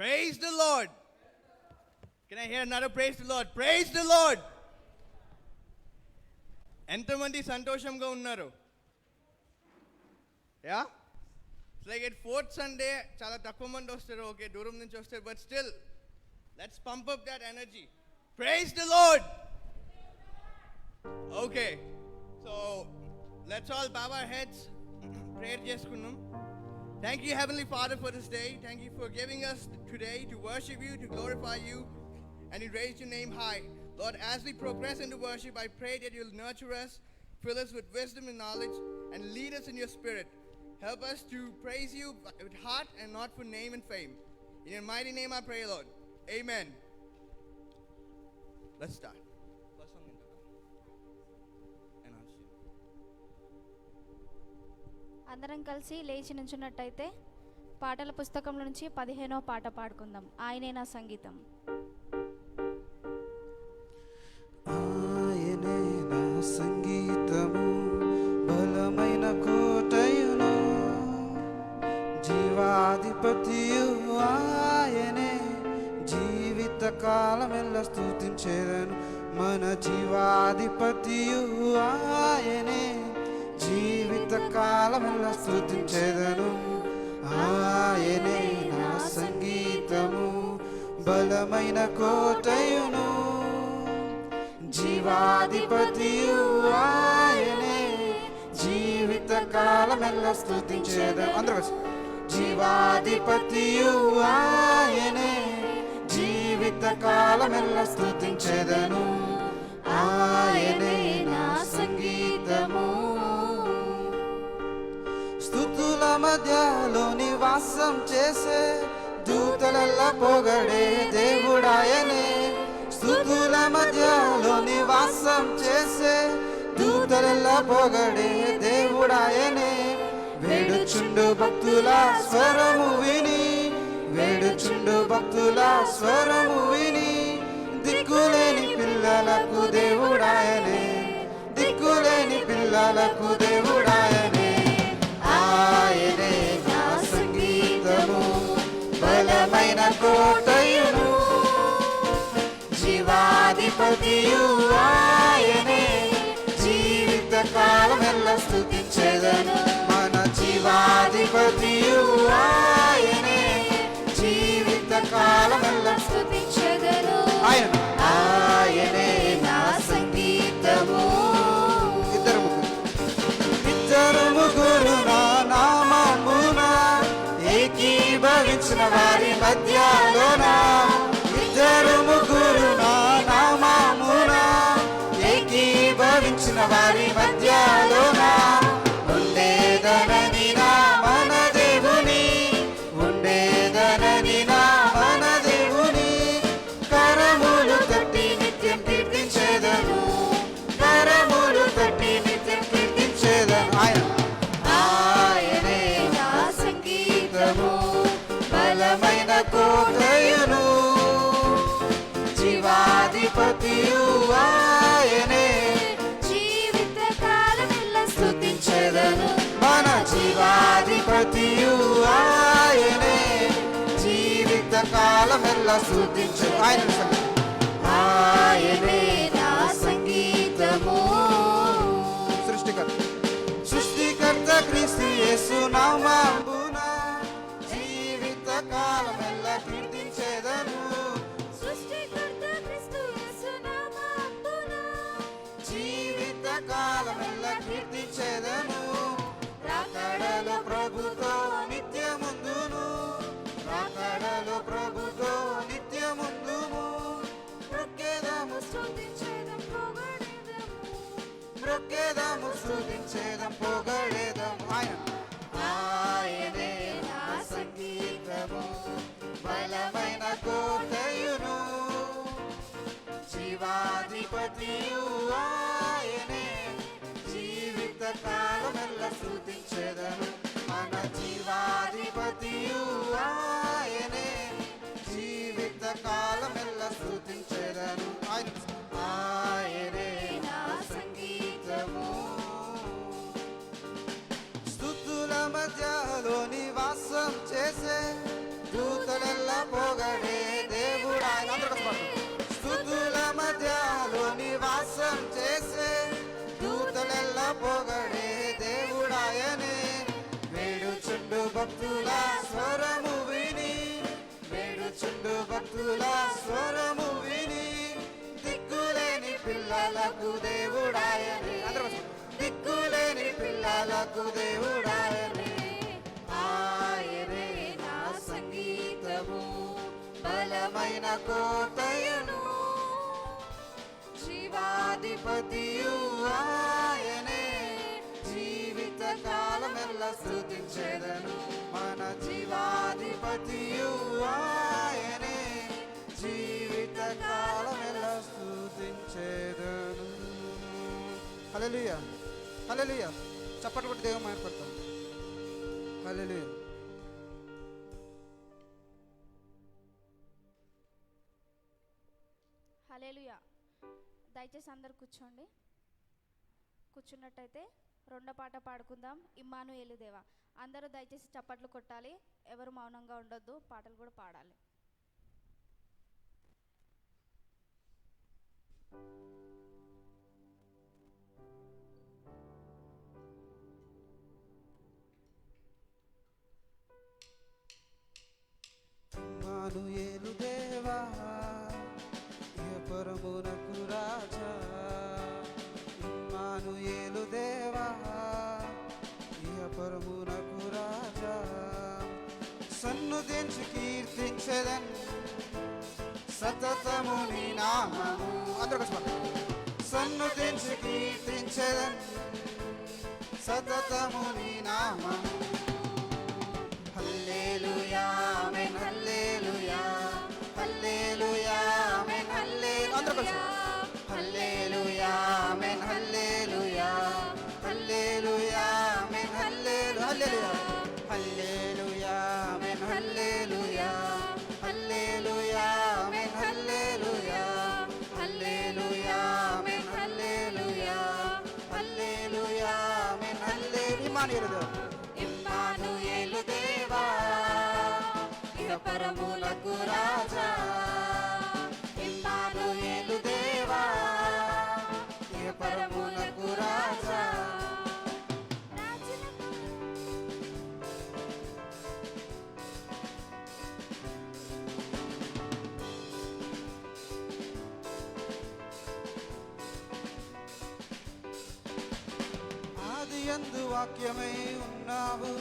Praise the Lord. Can I hear another praise the Lord? Praise the Lord. ఎంతమంది సంతోషంగా ఉన్నారు? Yeah it's like at fourth Sunday చాలా తక్కువ మంది వస్తారు, ఓకే దూరం నుంచి వస్తారు, but still let's pump up that energy. Praise the Lord. Okay, so let's all bow our heads, prayer చేసుకుందాం. Thank you, Heavenly Father, for this day. Thank you for giving us today to worship you, to glorify you, and to raise your name high. Lord, as we progress into worship, I pray that you'll nurture us, fill us with wisdom and knowledge, and lead us in your spirit. Help us to praise you with heart and not for name and fame. In your mighty name I pray, Lord. Amen. Let's start. అందరం కలిసి లేచి నుంచున్నట్టయితే పాటల పుస్తకంలో నుంచి 15వ పాట పాడుకుందాం. ఆయనే నా సంగీతం. ఆయనే నా సంగీతము, బలమైన కోటయును, జీవాధిపతియు ఆయనే, జీవిత కాలమెల్ల స్తుతించెదను. మన జీవాధిపతియు ఆయనే, జీవిత కాలమెల్ల స్తుతించెదను. ఆయనే నా సంగీతము, బలమైన కోటయును, జీవాధిపతియు ఆయనే, జీవిత కాలమెల్ల స్తుతించెదను. అందరూ జీవాధిపతియు ఆయనే, జీవిత కాలమెల్ల స్తుతించెదను. ఆయనే నా సంగీతము. స్తుతుల మధ్యలో నివాసం చేసే, దూతలెల్లా పొగడే దేవుడాయనే. స్తుతుల మధ్యలో నివాసం చేసే, దూతలెల్లా పొగడే దేవుడాయనే. వేడుచుండు భక్తుల స్వరము విని, వేడుచుండు భక్తుల స్వరము విని, దిక్కులేని పిల్లలకు దేవుడాయనే, దిక్కులేని పిల్లలకు దేవుడాయనే. ఆయనే నా సంగీతము, బలమైన కోటయును, జీవాధిపతియు ఆయనే, జీవిత కాలమెల్ల స్తుతించెదను. మన జీవాధిపతియు ఆయనే, జీవిత కాలమెల్ల స్తుతించెదను. ఆయనే నా సంగీతము. ఇద్దరు ముగ్గురు నా నామమున ఏకీభవించిన వారి మధ్యలోన, ఇద్దరు ముగ్గురు నా నామమున ఏకీభవించిన వారి మధ్యలోన, ఉండేదనని నా మన దేవుని, ఉండేదనని నా మన దేవుని, కరములు తట్టి నిత్యం కీర్తించెదను, కరములు తట్టి నిత్యం కీర్తించెదను. ఆయనే నా సంగీతము, బలమైన కోటయును, జీవాధిపతియు ఆయనే, జీవిత కాలమెల్ల స్తుతించెదను. మన జీవాధిపతియు ఆయనే, జీవిత కాలమెల్ల స్తుతించెదను. ఆయనే నా సంగీతము. సృష్టికర్త క్రీస్తు యేసు నామమున జీవిత కాలమెల్ల కీర్తించెదను. సృష్టికర్త క్రీస్తు యేసు నామమున జీవిత కాలమెల్ల కీర్తించెదను. రాకడలో ప్రభుతో నిత్యముందును, రాకడలో ప్రభుతో నిత్యముందును, మొక్కేదము స్తుతించెదం పొగడెదము, మొక్కేదము స్తుతించెదం పొగడెదము. ఆయనే నా సంగీతము, బలమైన కోటయును, జీవాధిపతియు ఆయనే, జీవిత కాలమెల్ల స్తుతించెదను. మన జీవాధిపతియు ఆయనే, జీవిత కాలమెల్ల స్తుతించెదను. ఆయనే నా సంగీతము. స్తుతుల మధ్యలో నివాసం చేసే, దూతలెల్లా పొగడే దేవుడాయన. అందరూ కలిసి స్తుతుల మధ్యలో నివాసం చేసే దూతలెల్ల పొగడే దేవుడాయనే. వేడుచుండు భక్తుల స్వరము విని, వేడుచుండు భక్తుల స్వరము విని, దిక్కులేని పిల్లలకు దేవుడాయనే. అందరూ దిక్కులేని పిల్లలకు దేవుడాయనే. ఆయనే నా సంగీతము, బలమైన కోటయును, జీవాధిపతియు ఆయనే. జీవిత కాలమెల్ల స్తుతించెదను, మన జీవాధిపతియు ఆయనే. జీవిత కాలమెల్ల స్తుతించెదను. హల్లెలూయా, హల్లెలూయా. చప్పట్లు కొట్టి దేవుని మహిమపడతాం. హల్లెలూయా. హల్లెలూయా. దయచేసి అందరు కూర్చోండి. కూర్చున్నట్టయితే రెండో పాట పాడుకుందాం, ఇమ్మానుయేలు దేవా. అందరూ దయచేసి చప్పట్లు కొట్టాలి, ఎవరు మౌనంగా ఉండొద్దు, పాటలు కూడా పాడాలి. ఇమ్మానుయేలు దేవా, పరమునకు రాజా. ఇమ్మానుయేలు దేవా, పరమునకు రాజా. సన్నుతించి కీర్తించెదన్ సతతము నీ నామము. అందరూ కలిసి సన్నుతించి కీర్తించెదన్ సతతము నీ నామము. హల్లెలూయా ఆమేన్, హల్లెలూయా, హల్లెలూయా ఆమేన్, హల్లెలూయా. అందరూ కలిసి హల్లెలూయా ఆమేన్, హల్లెలూయా, హల్లెలూయా ఆమేన్, హల్లెలూయా, హల్లెలూయా ఆమేన్, హల్లెలూయా, హల్లెలూయా ఆమేన్, హల్లెలూయా, హల్లెలూయా ఆమేన్, హల్లెలూయా, హల్లెలూయా ఆమేన్, హల్లెలూయా. ఇమ్మానుయేలు దేవా, పరములకు రాజా. ఇమ్మానుయేలు దేవా, పరములకు రాజా. ఆదియందు వాక్యమై ఉన్నావు,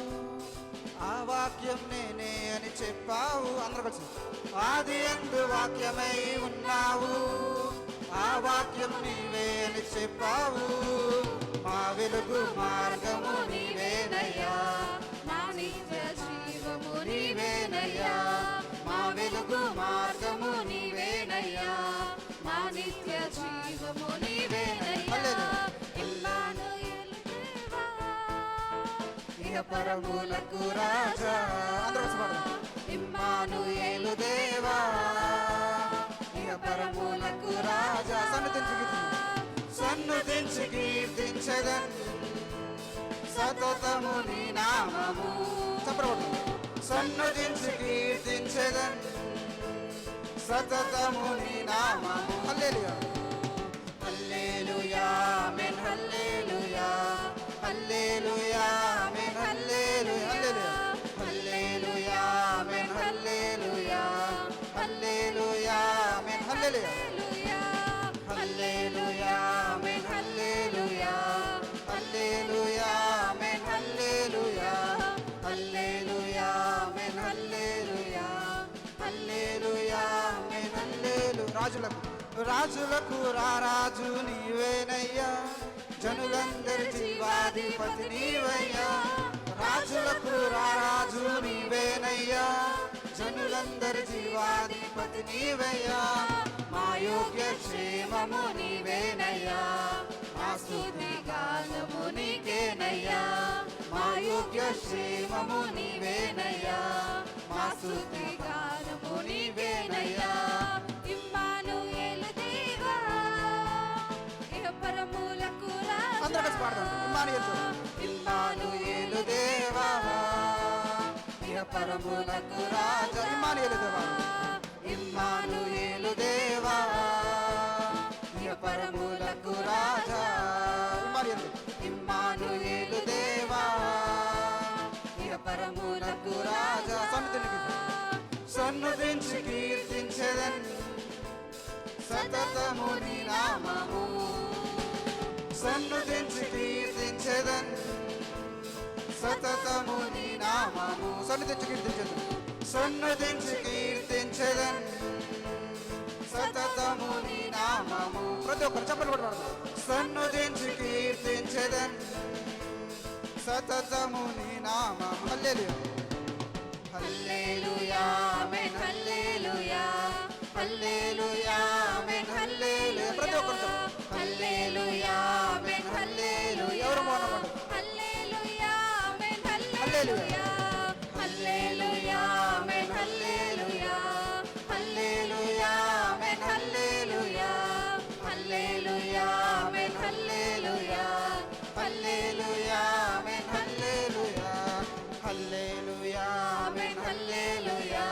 ఆ వాక్యం నేనే అని చెప్పావు. అందరూ కలిసి ఆదియందు వాక్యమై ఉన్నావు, ఆ వాక్యం నీవే అని చెప్పావు. మా వెలుగు మార్గము నీవేనయ్యా, నా నిత్య జీవము నీవేనయ్యా. మా వెలుగు మార్గము నీవేనయ్యా, నా నిత్య జీవము నీవేనయ్యా. ఇమ్మానుయేలు దేవా, పరములకు రాజా. ఇమ్మానుయేలు దేవా, పరములకు రాజా. సన్నుతించి కీర్తించెదన్ సతతము నీ నామము. సన్నుతించి కీర్తించెదన్ సతతము నీ నామము. హల్లెలూయా, హల్లెలూయా ఆమేన్, హల్లెలూయా, హల్లెలూయా ఆమేన్, హల్లెలూయా, హల్లెలూయా ఆమేన్, హల్లెలూయా, హల్లెలూయా ఆమేన్, హల్లెలూయా, హల్లెలూయా ఆమేన్, హల్లెలూయా, హల్లెలూయా ఆమేన్, హల్లెలూయా, హల్లెలూయా ఆమేన్, హల్లెలూయా, హల్లెలూయా ఆమేన్, హల్లెలూయా. రాజులకు రారాజు నీవేనయ్యా, జనులందరి జీవాధిపతి నీవయ్యా. రాజులకు రారాజు నీవేనయ్యా, జనులందరి జీవాధిపతి నీవయ్యా. మా యోగ్య క్షేమము నీవేనయ్యా, మా స్తుతి గానము నీకేనయ్యా. మా యోగ్య క్షేమము నీవేనయ్యా, మా స్తుతి గానము నీవేనయ్యా. ఇమ్మానుయేలు దేవా, పరములకు రాజా. ఇమ్మానుయేలు దేవా, పరములకు రాజా. ఇమ్మానుయేలు దేవా, సన్నుతించి కీర్తించెదన్ సతతము నీ నామము సన్నుతించి కీర్తించెదన్ సతతము నీ నామము సన్నుతించి కీర్తించెదన్ సన్నుతించి కీర్తించెదన్ సతతము నీ నామము ప్రతి ఒక్కరు చెప్పలు కూడా సన్నుతించి కీర్తించెదన్ సతతము నీ నామము హల్లెలూయా హల్లెలూయా ఆమేన్ హల్లెలూయా హల్లెలూయా ఆమేన్ హల్లెలూయా ప్రతి ఒక్కరు హల్లెలూయా ఆమేన్ హల్లెలూయా ఎవరు మౌనం హల్లెలూయా ఆమేన్ హల్లెలూయా హల్లెలూయా ఆమేన్ హల్లెలూయా హల్లెలూయా ఆమేన్ హల్లెలూయా హల్లెలూయా ఆమేన్ హల్లెలూయా హల్లెలూయా ఆమేన్ హల్లెలూయా హల్లెలూయా ఆమేన్ హల్లెలూయా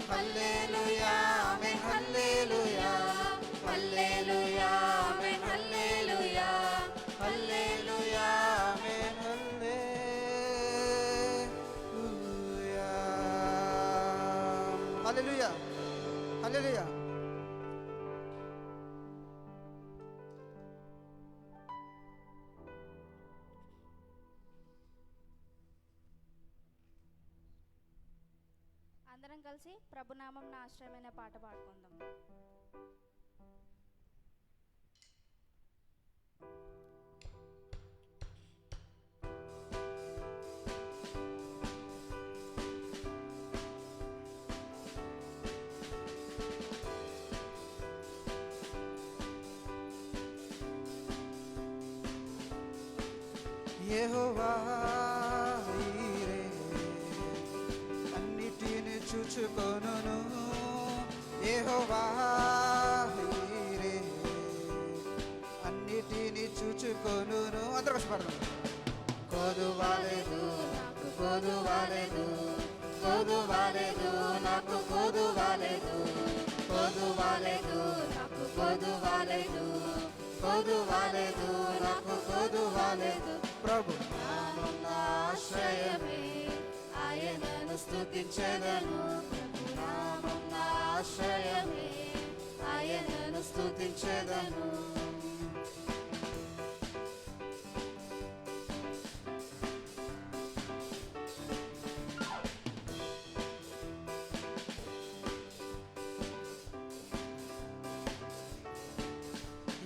హల్లెలూయా ఆమేన్ హల్లెలూయా హల్లెలూయా ఆమేన్ హల్లెలూయా హల్లెలూయా ఆమేన్ హల్లెలూయా హల్లెలూయా హల్లెలూయా అందరం కలిసి ప్రభునామం నా ఆశ్రయమైన పాట పాడుకుందాం. యెహోవా ఈరే అన్నిటిని చూచుకొనును యెహోవా ఈరే అన్నిటిని చూచుకొనును అందరూ కష్టపడదాం కొదువాలేదు నాకు కొదువాలేదు కొదువాలేదు నాకు కొదువాలేదు కొదువాలేదు నాకు కొదువాలేదు కొదువాలేదు నాకు కొదువాలేదు ప్రభు నామం నా ఆశ్రయమే ఆయనను స్తుతించెదను ప్రభు నామం నా ఆశ్రయమే ఆయనను స్తుతించెదను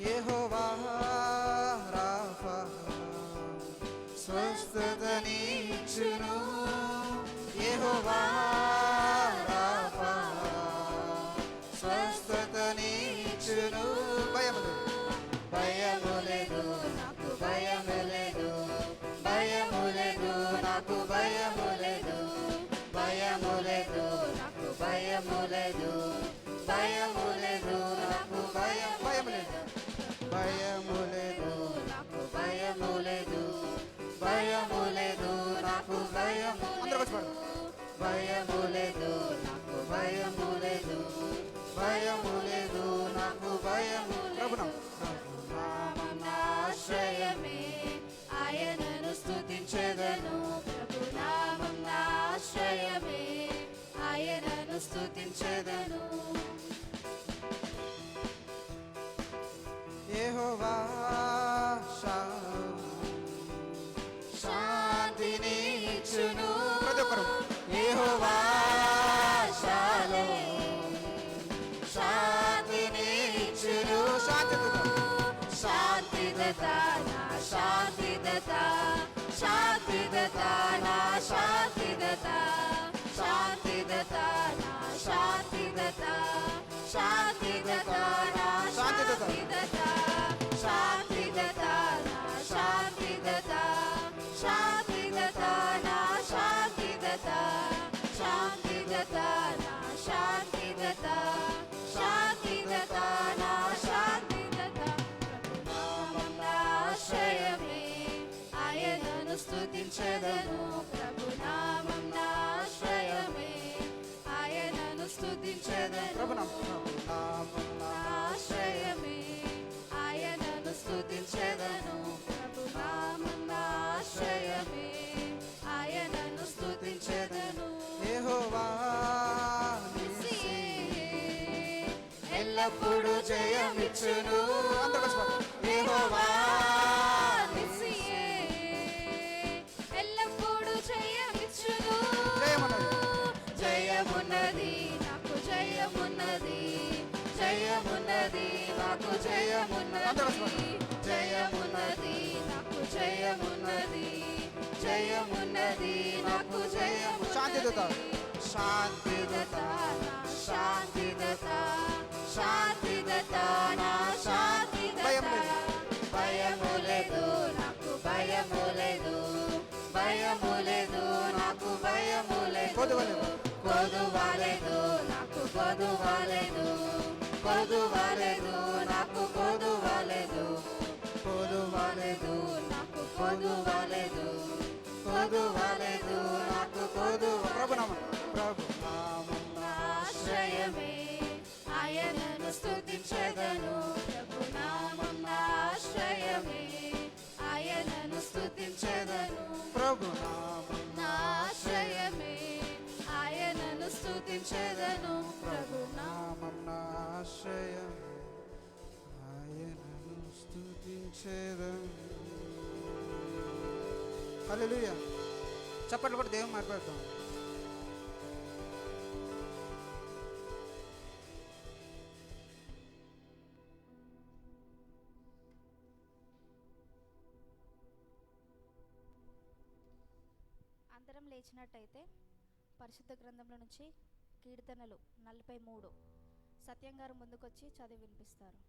యెహోవా రాఫా స్వస్థతనిచ్చును యెహోవా రాఫా స్వస్థతనిచ్చును భయము లేదు నాకు భయము లేదు భయము లేదు నాకు భయము లేదు భయము లేదు నాకు భయము లేదు భయము లేదు నాకు భయము లేదు భయము లేదు నాకు భయము లేదు భయము లేదు నాకు భయము భయము లేదు నాకు భయము లేదు భయము లేదు నాకు భయము ప్రభునామం నా ఆశ్రయమే ఆయనను స్తుతించెదను ప్రభునామం నా ఆశ్రయమే ఆయనను స్తుతించెదను యెహోవా శాంతిని ఇచ్చును యెహోవా శాంతిని ఇచ్చును శాంతిదత నా శాంతిదత శాంతిదత నా శాంతిదత శాంతిదత నా శాంతిదత శాంతిదత నా శాంతిదత శాంతిదత నా శాంతిదత శాంతిదత నా శాంతిదత శాంతిదత నా శాంతిదత శాంతిదత నా శాంతిదత ప్రభునామం నా ఆశ్రయమే ఆయనను స్తుతించెదను ప్రభునామం నా ఆశ్రయమే ఆయనను స్తుతించెదను ప్రభునామం నా ఆశ్రయమే ఆయనను స్తుతించెదను ప్రభునామం నా ఆశ్రయమే ఆయనను స్తుతించెదను యెహోవా నీ ఎల్లప్పుడు జయమిచ్చును. అందరూ కలిసి పాడండి. యెహోవా నిస్సియే ఎల్లప్పుడు జయమిచ్చును. జయమున్నది జయమున్నది నాకు జయమున్నది, జయమున్నది నాకు జయమున్నది, జయమున్నది నాకు జయమున్నది, జయమున్నది నాకు జయమున్నది. శాంతిదూత శాంతిదూత శాంతిదత శాంతిదత నా శాంతిదత. భయము లేదు నాకు భయము లేదు, భయము లేదు నాకు భయము లేదు, కొదువలేదు. కొదువలేదు నాకు కొదువలేదు, కొదువలేదు నాకు కొదువలేదు, కొదువలేదు నాకు కొదువలేదు, కొదువలేదు నాకు కొదువలేదు. ప్రభునామం ప్రభునామం ఆశ్రయమే ఆయనను స్తుతించెదను, ప్రభునామం ఆశ్రయమే ఆయనను స్తుతించెదను, ప్రభునామం ఆశ్రయమే ఆయనను స్తుతించెదను, ప్రభునామం నామం ఆశ్రయం ఆయనను స్తుతించెదను. హల్లెలూయా. చప్పట్లు కూడా దేవుని మాట్లాడతాం. అందరం లేచినట్టయితే పరిశుద్ధ గ్రంథంలో నుంచి కీర్తనలు 43 సత్యం గారు ముందుకొచ్చి చదివి వినిపిస్తారు.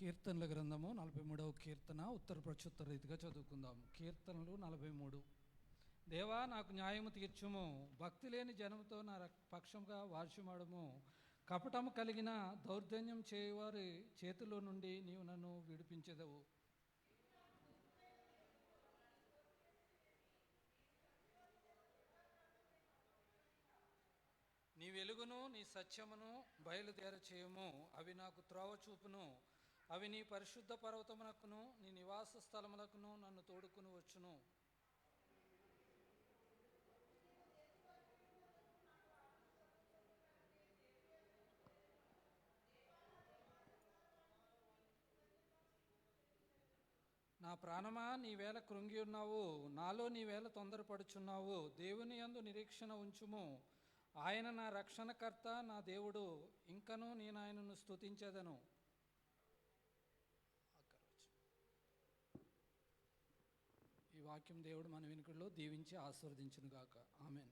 కీర్తనల గ్రంథము 43వ కీర్తన ఉత్తర ప్రత్యుత్తర రీతిగా చదువుకుందాం. కీర్తనలు 43. దేవా నాకు న్యాయము తీర్చుము, భక్తి లేని జనముతో నా పక్షంగా వార్షమాడము. కపటము కలిగిన దౌర్జన్యం చేయవారి చేతిలో నుండి నీవు నన్ను విడిపించెదవు. నీ వెలుగును నీ సత్యమును బయలుదేర చేయము, అవి నాకు త్రోవ చూపును. అవి నీ పరిశుద్ధ పర్వతమునకును నీ నివాస స్థలములకును నన్ను తోడుకుని వచ్చును. నా ప్రాణమా నీవేళ కృంగి ఉన్నావు, నాలో నీవేళ తొందరపడుచున్నావు. దేవుని యందు నిరీక్షణ ఉంచుము, ఆయన నా రక్షణకర్త నా దేవుడు, ఇంకనూ నేను ఆయనను స్తుతించెదను. ఈ వాక్యం దేవుడు మన వెనుకల్లో దీవించి ఆశీర్వదించునుగాక. ఆమెన్.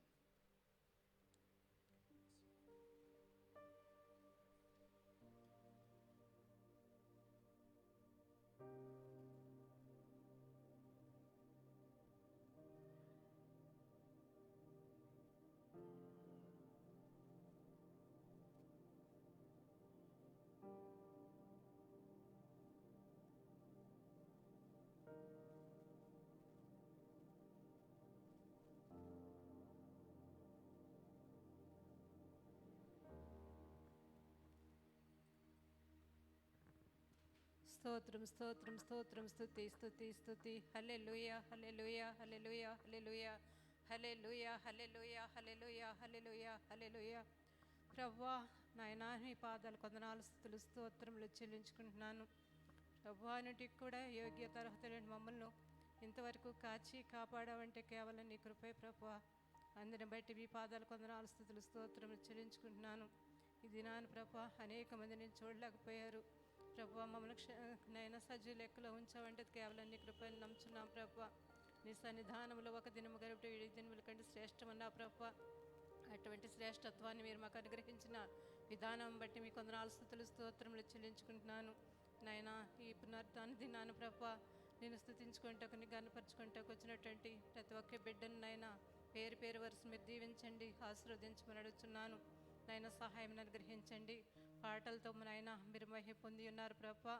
స్తోత్రం స్తోత్రం స్తోత్రం స్తుతి స్తుతి స్తుతి. హల్లెలూయా హల్లెలూయా హల్లెలూయా హల్లెలూయా హల్లెలూయా హల్లెలూయా హల్లెలూయా హల్లెలూయా హల్లెలూయా. ప్రభువా నాయనా నీ పాదాలు కొందనాలు స్తుతులు స్తోత్రములు చెల్లించుకుంటున్నాను. ప్రభువా అన్నిటికి కూడా యోగ్యత అర్హత లేని మమ్మల్ని ఇంతవరకు కాచి కాపాడావంటే కేవలం నీ కృపే ప్రభువా. అందరిని బట్టి మీ పాదాలు కొందనాలు స్తుతులు స్తోత్రములు చెల్లించుకుంటున్నాను. ఈ దినాన్ని ప్రభువా అనేక మంది నేను చూడలేకపోయారు ప్రభువా. మమ్మల్ని నైనా సజ్జు లెక్కలో ఉంచావంటే కేవలం నీ కృపని నమ్ముచున్నాం ప్రభువా. నీ సన్నిధానంలో ఒక దినము గరిపి 7 దినముల కంటే శ్రేష్టమన్నా ప్రభువా. అటువంటి శ్రేష్టత్వాన్ని మీరు మాకు అనుగ్రహించిన విధానం బట్టి మీ కొందనాలు స్తుతులు స్తోత్రములు చెల్లించుకుంటున్నాను. నాయనా ఈ పునరుద్ధాన దినాన్ని ప్రభువా నేను స్తుతించుకుంటకు నీ గనపరుచుకుంటకు వచ్చినటువంటి ప్రతి ఒక్క బిడ్డను నాయనా పేరు పేరు వరుస మీరు దీవించండి, ఆశీర్వదించమని అడుగుతున్నాను. నాయన సహాయం అనుగ్రహించండి. పాటలతో నాయన మీరు మహిమ పొంది ఉన్నారు ప్రభువా.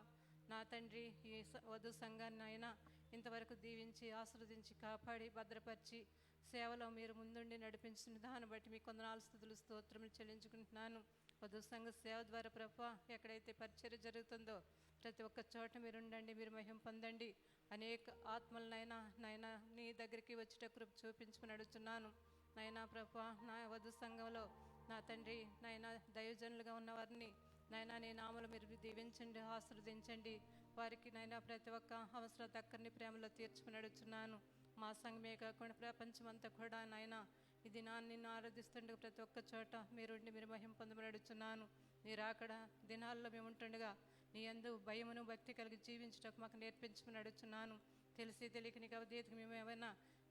నా తండ్రి ఈ వధు సంఘాన్ని ఆయన ఇంతవరకు దీవించి ఆశీర్వదించి కాపాడి భద్రపరిచి సేవలో మీరు ముందుండి నడిపించిన దాన్ని బట్టి మీ కొందనాలు స్తుతులు స్తోత్రములు చెల్లించుకుంటున్నాను. వధు సంఘ సేవ ద్వారా ప్రభా ఎక్కడైతే పరిచర్య జరుగుతుందో ప్రతి ఒక్క చోట మీరు ఉండండి, మీరు మహిమ పొందండి. అనేక ఆత్మలనైనా నాయనా నీ దగ్గరికి వచ్చేట కృప చూపించమని అడుగుతున్నాను. నాయనా ప్రభా నా వధు సంఘంలో నా తండ్రి నాయనా దైవజనులుగా ఉన్న వారిని నాయనా నీ నామలు మీరు దీవించండి, ఆశీర్వదించండి. వారికి నైనా ప్రతి ఒక్క అవసరం దక్కరిని ప్రేమలో తీర్చుకుని అడుగుతున్నాను. మా సంఘమే కాకుండా ప్రపంచమంతా కూడా నాయన ఇది నిన్ను ఆరాధిస్తుండగా ప్రతి ఒక్క చోట మీరుండి మీరు మహిమ పొందమని అడుగుతున్నాను. మీరు అక్కడ దినాల్లో మేము ఉంటుండగా నీ యందు భయమును భక్తి కలిగి జీవించటకు మాకు నేర్పించమని అడుగుతున్నాను. తెలిసి తెలియక నీకు అవధీతకు మేము ఏమైనా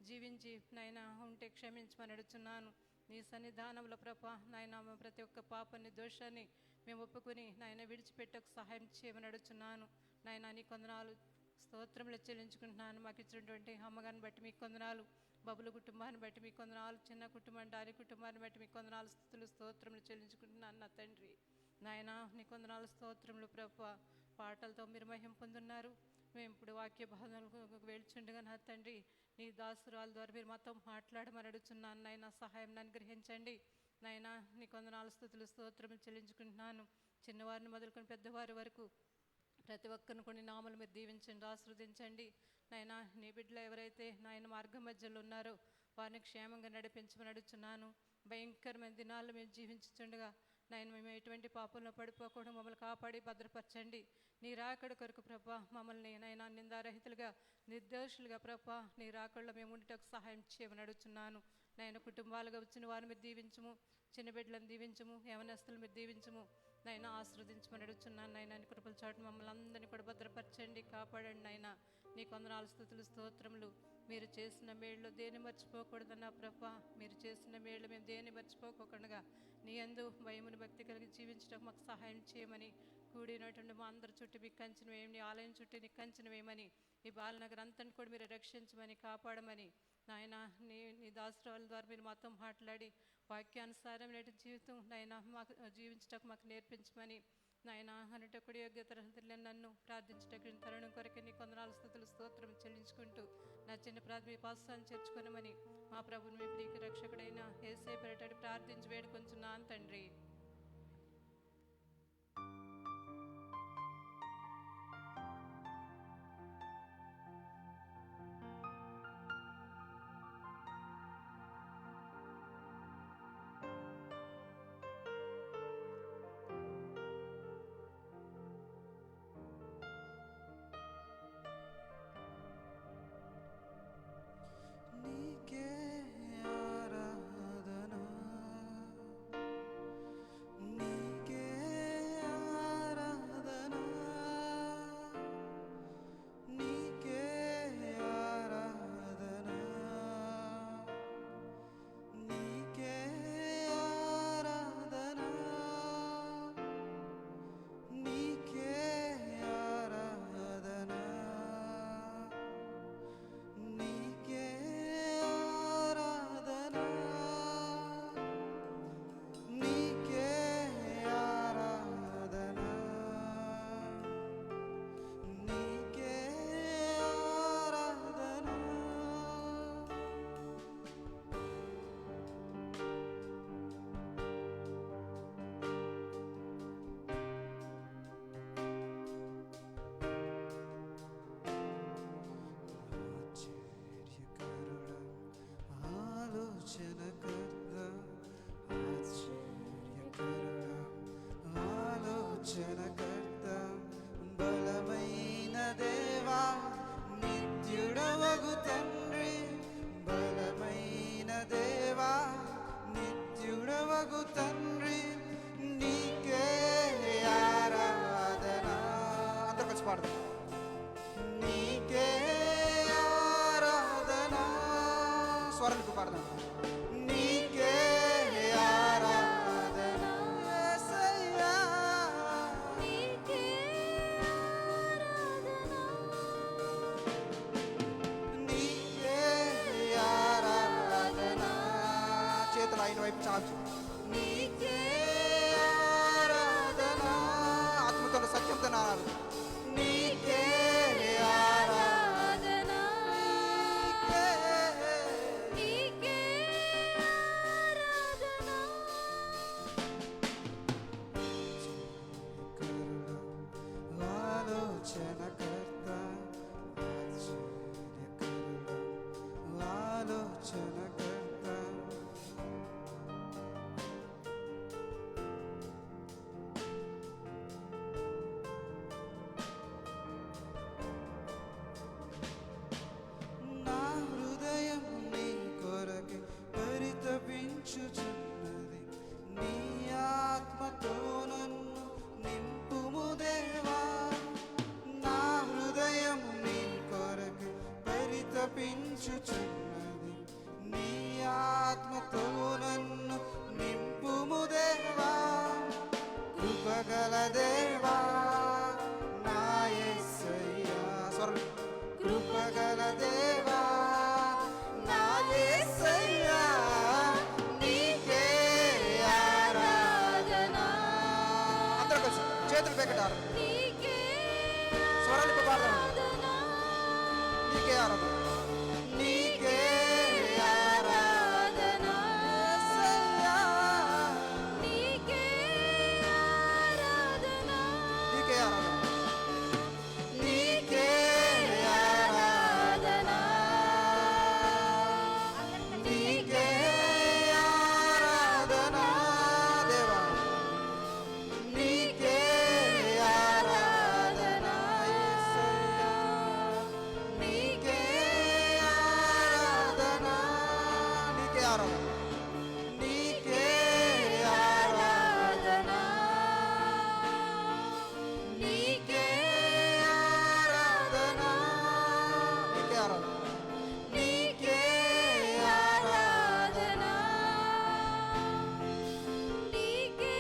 జీవించి నాయన ఉంటే క్షమించమని అడుగుతున్నాను. నీ సన్నిధానంలో ప్రభా నాయన ప్రతి ఒక్క పాపాన్ని దోషాన్ని మేము ఒప్పుకొని నాయన విడిచిపెట్టకు సహాయం చేయమని అడుగుతున్నాను. నాయన నీ కొందనాలు స్తోత్రములు చెల్లించుకుంటున్నాను. మాకు ఇచ్చినటువంటి అమ్మగారిని బట్టి మీకు కొందనాలు, బబులు కుటుంబాన్ని బట్టి మీకు కొందనాలు, చిన్న కుటుంబాన్ని డారి కుటుంబాన్ని బట్టి మీకు కొందనాలు స్తుతులు స్తోత్రములు చెల్లించుకుంటున్నాను. నా తండ్రి నాయన నీ కొందనాలు స్తోత్రములు ప్రభా పాటలతో మీరు మహిమ పొందున్నారు. మేము ఇప్పుడు వాక్య భావనలకు వెళ్చుండగా నా తండ్రి నీ దాసురాల ద్వారా మీరు మాతో మాట్లాడమని అడుగుతున్నాను. నాయన సహాయం అనుగ్రహించండి. నాయన నీ కొందనాలు స్తుతులు స్తోత్రములు చెల్లించుకుంటున్నాను. చిన్నవారిని మొదలుకొని పెద్దవారి వరకు ప్రతి ఒక్కరిని కొన్ని నామలు మీరు దీవించండి, ఆశీర్వదించండి. నాయన నీ బిడ్డలు ఎవరైతే నాయన మార్గం మధ్యలో ఉన్నారో వారిని క్షేమంగా నడిపించమని అడుగుతున్నాను. భయంకరమైన దినాల్లో మేము జీవించుండగా నాయన మేము ఎటువంటి పాపంలో పడిపోకుండా మమ్మల్ని కాపాడి భద్రపరచండి. నీ రాకడ కొరకు ప్రభా మమ్మల్ని నాయన నిందారహితులుగా నిర్దోషులుగా ప్రభా నీ రాకడలో మేము ఉండటకు సహాయం చేయమని అడుగుతున్నాను. నాయన కుటుంబాలుగా వచ్చిన వారిని మీరు దీవించము, చిన్న బిడ్డలను దీవించము, యవనస్తులు మీరు దీవించము, నాయన ఆశీర్వదించమని అడుగుతున్నాను. నాయన నీ కృపల చాటు మమ్మల్ని అందరినీ కూడా భద్రపరచండి, కాపాడండి. నాయన నీ కొందనాలు స్తుతులు స్తోత్రములు. మీరు చేసిన మేళ్ళు దేన్ని మర్చిపోకూడదన్నా ప్రభా, మీరు చేసిన మేళ్ళు మేము దేన్ని మర్చిపోకుండా నీ యందు భయముని భక్తి కలిగి జీవించడానికి మాకు సహాయం చేయమని, కూడినటువంటి మా అందరి చుట్టూ మీకు కంచెన వేయమని, నీ ఆలయం చుట్టూ నీకు కంచెన వేయమని, ఈ బాలనగర్ అంతని కూడా మీరు రక్షించమని, కాపాడమని నాయన నీ దాసురాల ద్వారా మీరు మాతో మాట్లాడి వాక్యానుసారమైన జీవితం నాయన మాకు జీవించటకు మాకు నేర్పించమని, నాయన అనుటకుడి యోగ్యత నన్ను ప్రార్థించటకు తరుణం కొరకు నీ కొందనాలు స్తుతులు స్తోత్రం చెల్లించుకుంటూ నా చిన్న ప్రాథమిక పాఠశాలను చేర్చుకున్నామని మా ప్రభుని మీ ప్రియ రక్షకుడైన యేసయ్య పేరిట ప్రార్థించి వేడుకొంచున్నాను తండ్రి. నీకే ఆరాధన, నీకే ఆరాధన, నీకే ఆరాధన, నీకే ఆరాధన, నీకే ఆరాధన, నీకే ఆరాధన, నీకే ఆరాధన, నీకే ఆరాధన. ఆశ్చర్యకరుడా, ఆలోచనకర్త, ఆశ్చర్యకరుడా, ఆలోచనకర్త, బలమైన దేవా, నిత్యుడవగు తండ్రి, బలమైన దేవా, నిత్యుడవగు తండ్రి, నీకే ఆరాధన. అందరూ కలిసి పాడదాం. నీకే ఆరాధన, స్వరానికి పాడదాం. నీకే ఆరాధన యేసయ్యా, నీకే ఆరాధన. చేతులు ఆయన వైపు చాచు. నీకే ఆరాధన, ఆత్మతో సత్యంతో ఆరాధన. నీకే ఆరాధన, నీకే పిలుచుచున్నది. నీ ఆత్మతో నన్ను నింపుము దేవా, కృపగల దేవా నా యేసయ్యా. కృపగల దేవా నా యేసయ్యా, నీకే ఆరాధన. అందరూ కలిసి చేతులు పెక్కటారు, స్వరాలు పాడదాం. నీకే ఆరాధన, నీకే ఆరాధన యేసయ్యా, నీకే ఆరాధన, నీకే ఆరాధన, నీకే ఆరాధన, నీకే ఆరాధన దేవా, నీకే ఆరాధన యేసయ్యా, నీకే ఆరాధన, నీకే ఆరాధన, నీకే ఆరాధన, నీకే ఆరాధన, నీకే ఆరాధన, నీకే ఆరాధన, నీకే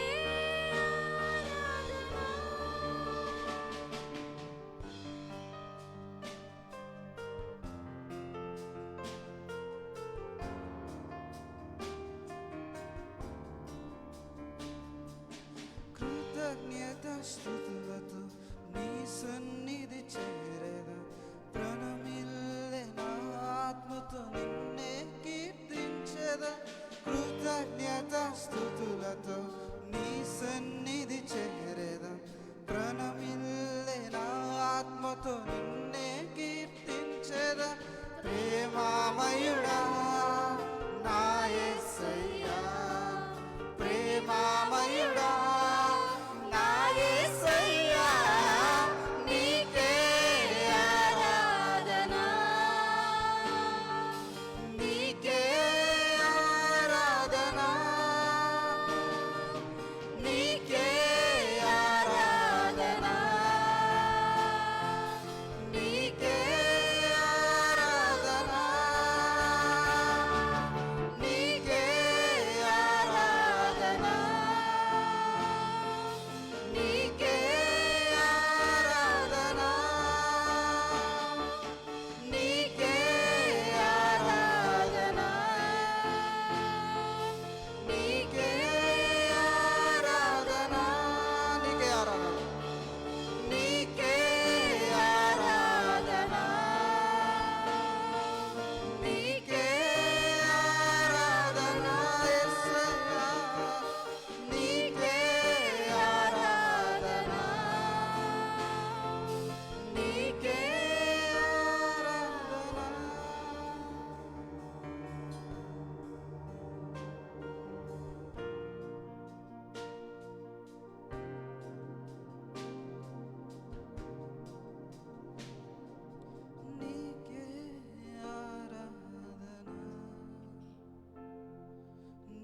కృతజ్ఞత స్తుతులతో నీ సన్నిధి చేరగా, ప్రణమిల్లె నా ఆత్మతో నిన్నే కీర్తించెదా. కృతజ్ఞత స్తుతులతో నీ సన్నిధి చేరగా, ప్రణమిల్లె నా ఆత్మతో నిన్నే కీర్తించెదా. ప్రేమామయుడా నా యేసయ్యా, ప్రేమామయుడా నా యేసయ్యా, నీకే ఆరాధన, నీకే ఆరాధన, నీకే ఆరాధన, నీకే ఆరాధన, నీకే ఆరాధన, నీకే ఆరాధన, నీకే ఆరాధన, నీకే ఆరాధన, నీకే ఆరాధన, నీకే ఆరాధన, నీకే ఆరాధన యేసయ్యా, నీకే ఆరాధన, నీకే ఆరాధన,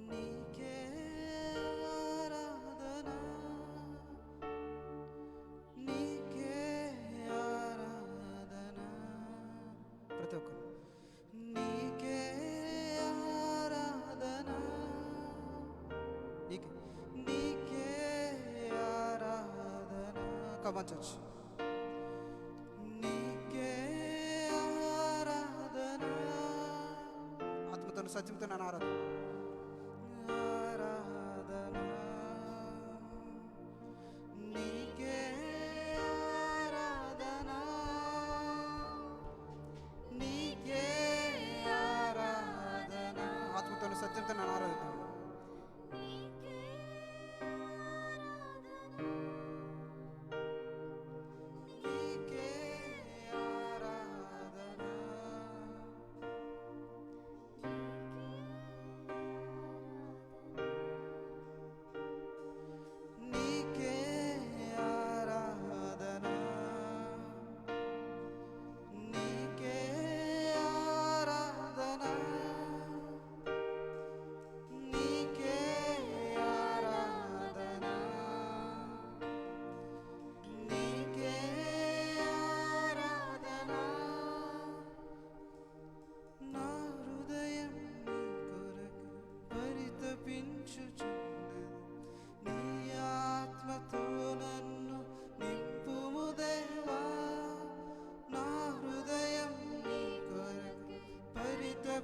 నీకే ఆరాధన, నీకే ఆరాధన, ప్రతి ఒక్కరు నీకే ఆరాధన, నీకే ఆరాధన. కమాన్ చర్చ్, నీకే ఆరాధన, ఆత్మతో సత్యంతో నన్ను ఆరాధన, ఆరాధన, నీకే ఆరాధన, నీకే ఆరాధన, ఆత్మతో సత్యంతో నన్ను ఆరాధన, నీకే ఆరాధన,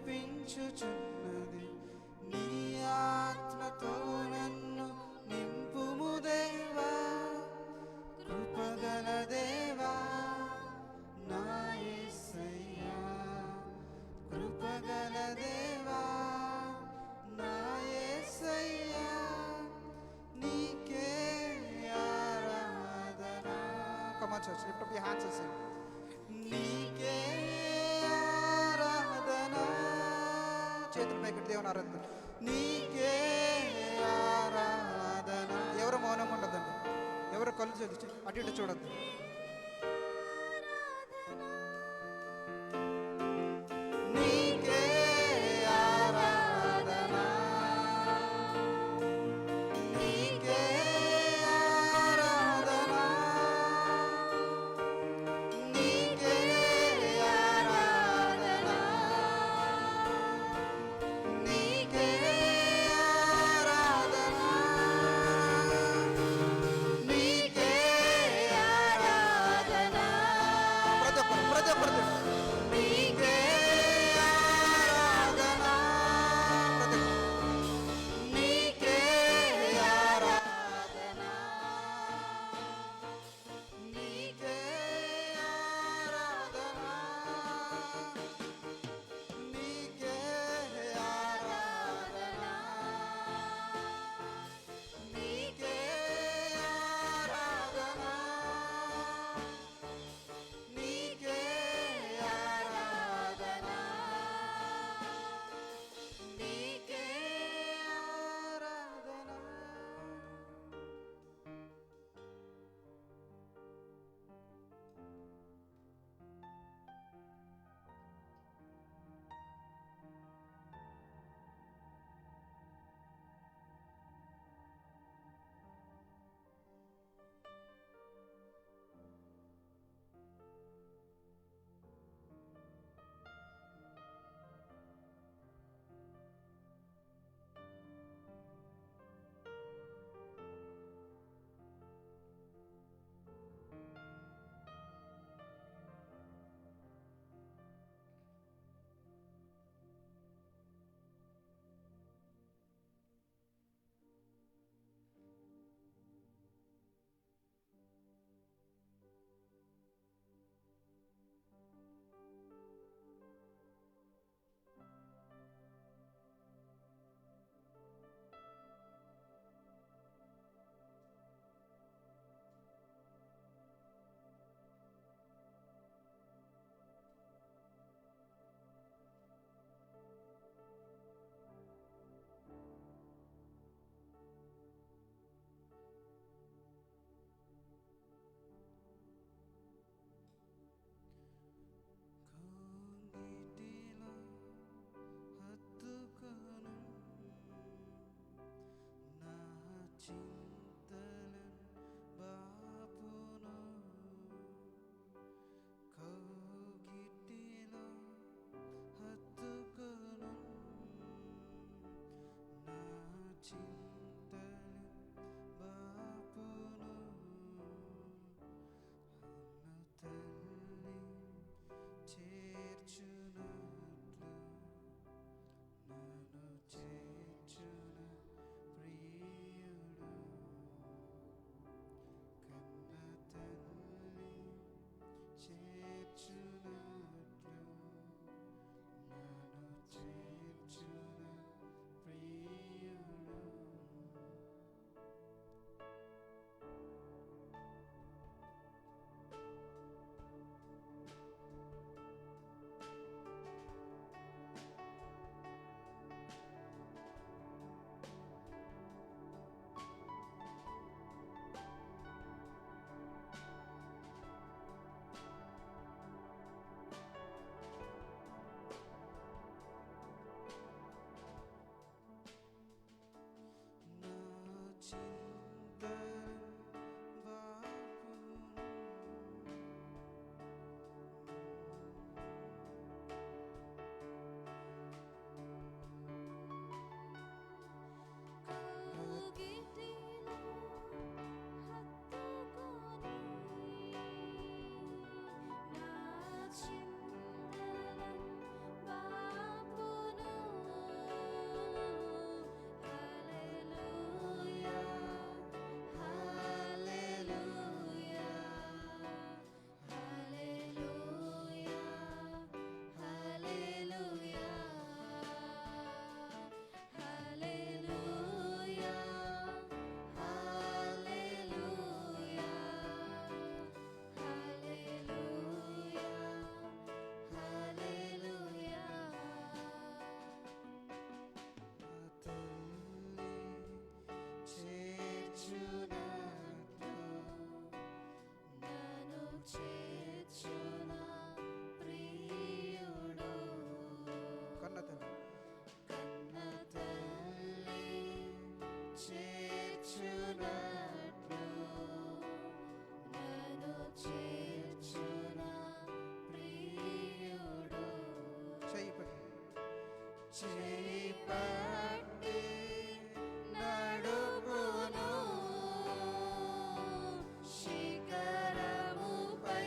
నడిపించుచున్నది. నీ ఆత్మతో నన్ను నింపుము దేవా, కృపగల దేవా నా యేసయ్యా, కృపగల దేవా నా యేసయ్యా, నీకే ఆరాధన. Come on church, lift up your hands and sing. నీకే ఆరాధన. చేతుల పైకి దేవుని ఆరాధన. నీకే ఆరాధన. ఎవరు మౌనం ఉండదండి, ఎవరు కళ్ళు చదివి అటు ఇటు చూడద్దు. నీకే ఆరాధన, నీకే ఆరాధన, నీకే ఆరాధన, నీకే ఆరాధన, నీకే ఆరాధన. ప్రతి ఒక్కరు నీకే ఆరాధన, నీకే ఆరాధన, నీకే ఆరాధన, నీకే ఆరాధన, నీకే ఆరాధన, నీకే ఆరాధన, నీకే ఆరాధన. కోంగిటిలో హత్తుకొను నా చింతలను బాపును, కౌగిటిలో హత్తుకొను నా చింతలను బాపును, తల్లి చేర్చునట్లు నన్ను చేర్చున ప్రియుడు, కన్న తల్లి చేర్చునట్లు నన్ను చేర్చున ప్రియుడు. చింతలను బాపును చేపట్టి నడుపును శిఖరముపై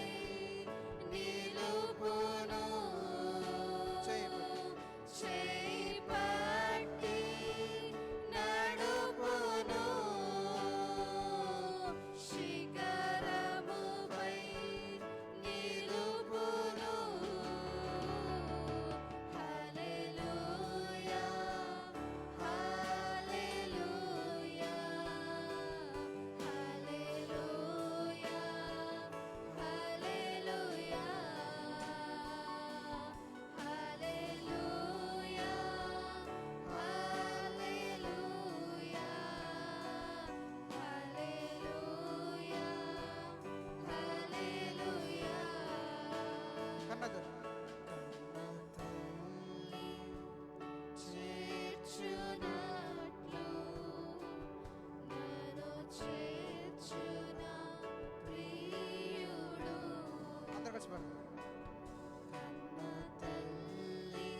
నిలుపును చేపట్టి నడుపును శిఖరముపై నిలుపును హల్లెలూయా హల్లెలూయా హల్లెలూయా హల్లెలూయా హల్లెలూయా హల్లెలూయా హల్లెలూయా హల్లెలూయా కన్నద చేర్చునట్లు నన్ను చేర్చున ప్రియుడు అందరూ కలిసి పాడండి కన్న తల్లి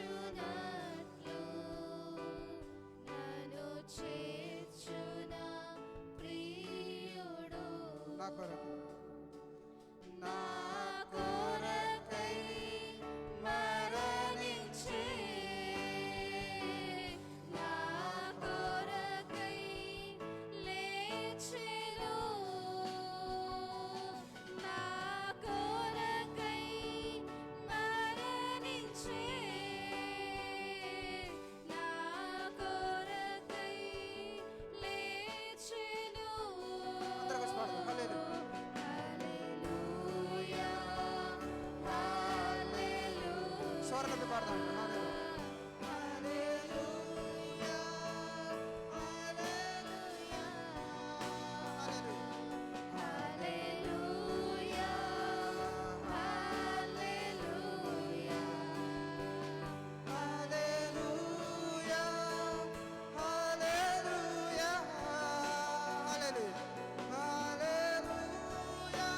చేర్చునట్లు నన్ను చేర్చున ప్రియుడు నా కొరకు నా కొరకై మరణించే నా కొరకై లేచెను నా కొరకై మరణించే నా కొరకై లేచెను అందరూ కలిసి పాడదాం హల్లెలూయా హల్లెలూయా స్వరంతో పాడదాం హల్లెలూయా హల్లెలూయా హల్లెలూయా హల్లెలూయా హల్లెలూయా హల్లెలూయా హల్లెలూయా హల్లెలూయా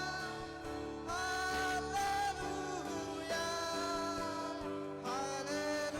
హల్లెలూయా హల్లెలూయా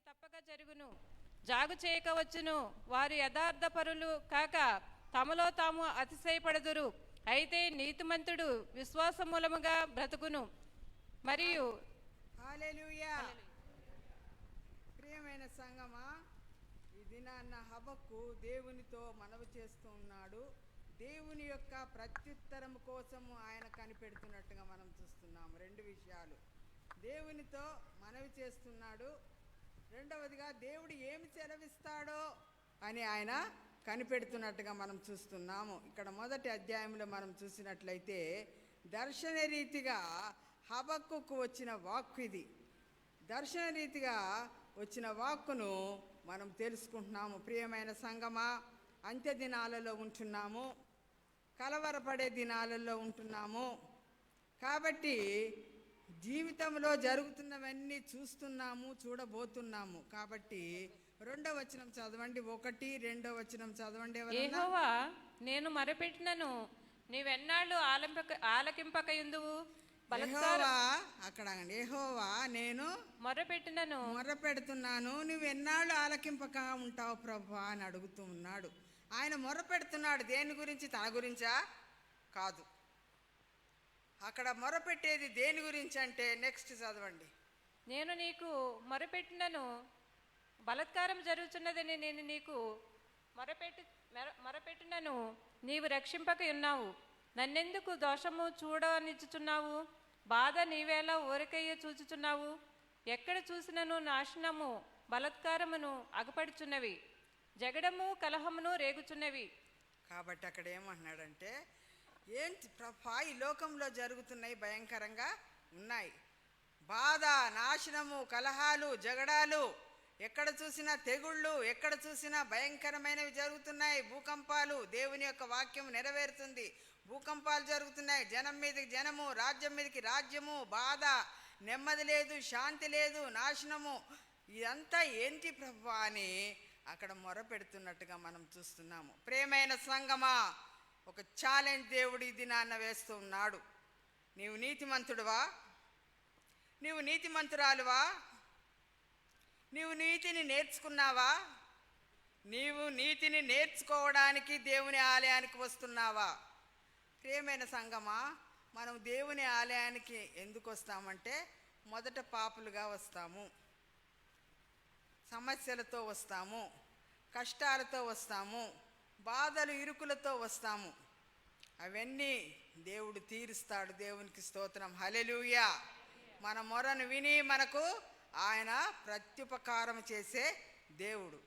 తప్పక జరుగును. జాగు చేయకవచ్చును. వారు యథార్థపరులు కాక తమలో తాము అతిశయపడదురు. అయితే నీతిమంతుడు విశ్వాస మూలముగా బ్రతుకును. మరియు హల్లెలూయా. ప్రియమైన సంగమా, ఈ దినాన్న హబక్కు దేవునితో మనవి చేస్తూ ఉన్నాడు. దేవుని యొక్క ప్రత్యుత్తరం కోసము ఆయన కనిపెడుతున్నట్టుగా మనం చూస్తున్నాము. రెండు విషయాలు, దేవునితో మనవి చేస్తున్నాడు, రెండవదిగా దేవుడు ఏమి సెలవిస్తాడో అని ఆయన కనిపెడుతున్నట్టుగా మనం చూస్తున్నాము. ఇక్కడ మొదటి అధ్యాయంలో మనం చూసినట్లయితే దర్శన రీతిగా హబక్కుకు వచ్చిన వాక్కు ఇది. దర్శన రీతిగా వచ్చిన వాక్కును మనం తెలుసుకుంటున్నాము. ప్రియమైన సంగమా, అంత్య దినాలలో ఉంటున్నాము, కలవరపడే దినాలలో ఉంటున్నాము. కాబట్టి జీవితంలో జరుగుతున్నవన్నీ చూస్తున్నాము, చూడబోతున్నాము. కాబట్టి 2వ వచనం చదవండి. 1, 2వ వచనం చదవండి. యెహోవా నేను మొరపెట్టినను నీవెన్నాళ్ళు ఆలకింపకయుందువు. యెహోవా, అక్కడ యెహోవా నేను మొరపెట్టినను నువ్వు ఎన్నాళ్ళు ఆలకింపక ఉంటావు ప్రభా అని అడుగుతూ ఉన్నాడు. ఆయన మొరపెడుతున్నాడు. దేని గురించి? తన గురించా? కాదు. అక్కడ మొరపెట్టేది దేని గురించి అంటే, నెక్స్ట్ చదవండి. నేను నీకు మొరపెట్టినను బలాత్కారం జరుగుతున్నదని నేను నీకు మొరపెట్టినను నీవు రక్షింపక ఉన్నావు. నన్నెందుకు దోషము చూడనిచ్చుచున్నావు? బాధ నీవేలా ఊరకయ్య చూచుచున్నావు? ఎక్కడ చూసినను నాశనము బలాత్కారమును అగపడుచున్నవి, జగడము కలహమును రేగుచున్నవి. కాబట్టి అక్కడ ఏమంటున్నాడంటే, ఏంటి ప్రభా ఈ లోకంలో జరుగుతున్నాయి, భయంకరంగా ఉన్నాయి. బాధ, నాశనము, కలహాలు, జగడాలు, ఎక్కడ చూసినా తెగుళ్ళు, ఎక్కడ చూసినా భయంకరమైనవి జరుగుతున్నాయి. భూకంపాలు, దేవుని యొక్క వాక్యం నెరవేరుతుంది. భూకంపాలు జరుగుతున్నాయి. జనం మీదకి జనము, రాజ్యం మీదకి రాజ్యము, బాధ, నెమ్మది లేదు, శాంతి లేదు, నాశనము. ఇదంతా ఏంటి ప్రభా అని అక్కడ మొర పెడుతున్నట్టుగా మనం చూస్తున్నాము. ప్రియమైన సంగమా, ఒక ఛాలెంజ్ దేవుడు ఈ దినాన్న వేస్తూ ఉన్నాడు. నీవు నీతిమంతుడువా? నీవు నీతిమంతురాలువా? నీవు నీతిని నేర్చుకున్నావా? నీవు నీతిని నేర్చుకోవడానికి దేవుని ఆలయానికి వస్తున్నావా? ప్రియమైన సంగమా, మనం దేవుని ఆలయానికి ఎందుకు వస్తామంటే, మొదట పాపులుగా వస్తాము, సమస్యలతో వస్తాము, కష్టాలతో వస్తాము, బాధలు ఇరుకులతో వస్తాము. అవన్నీ దేవుడు తీరుస్తాడు. దేవునికి స్తోత్రం, హల్లెలూయా. మన మొరను విని మనకు ఆయన ప్రత్యుపకారం చేసే దేవుడు.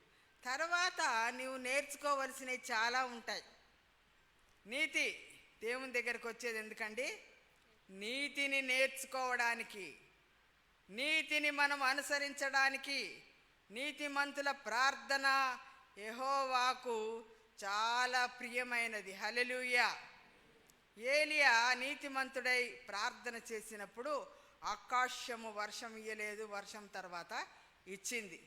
తర్వాత నీవు నేర్చుకోవలసినవి చాలా ఉంటాయి. నీతి, దేవుని దగ్గరకు వచ్చేది ఎందుకండి? నీతిని నేర్చుకోవడానికి, నీతిని మనం అనుసరించడానికి. నీతిమంతుల ప్రార్థన యెహోవాకు చాలా ప్రియమైనది. హల్లెలూయా. ఏలియా నీతిమంతుడై ప్రార్థన చేసినప్పుడు ఆకాశము వర్షం ఇయ్యలేదు, వర్షం తర్వాత ఇచ్చింది.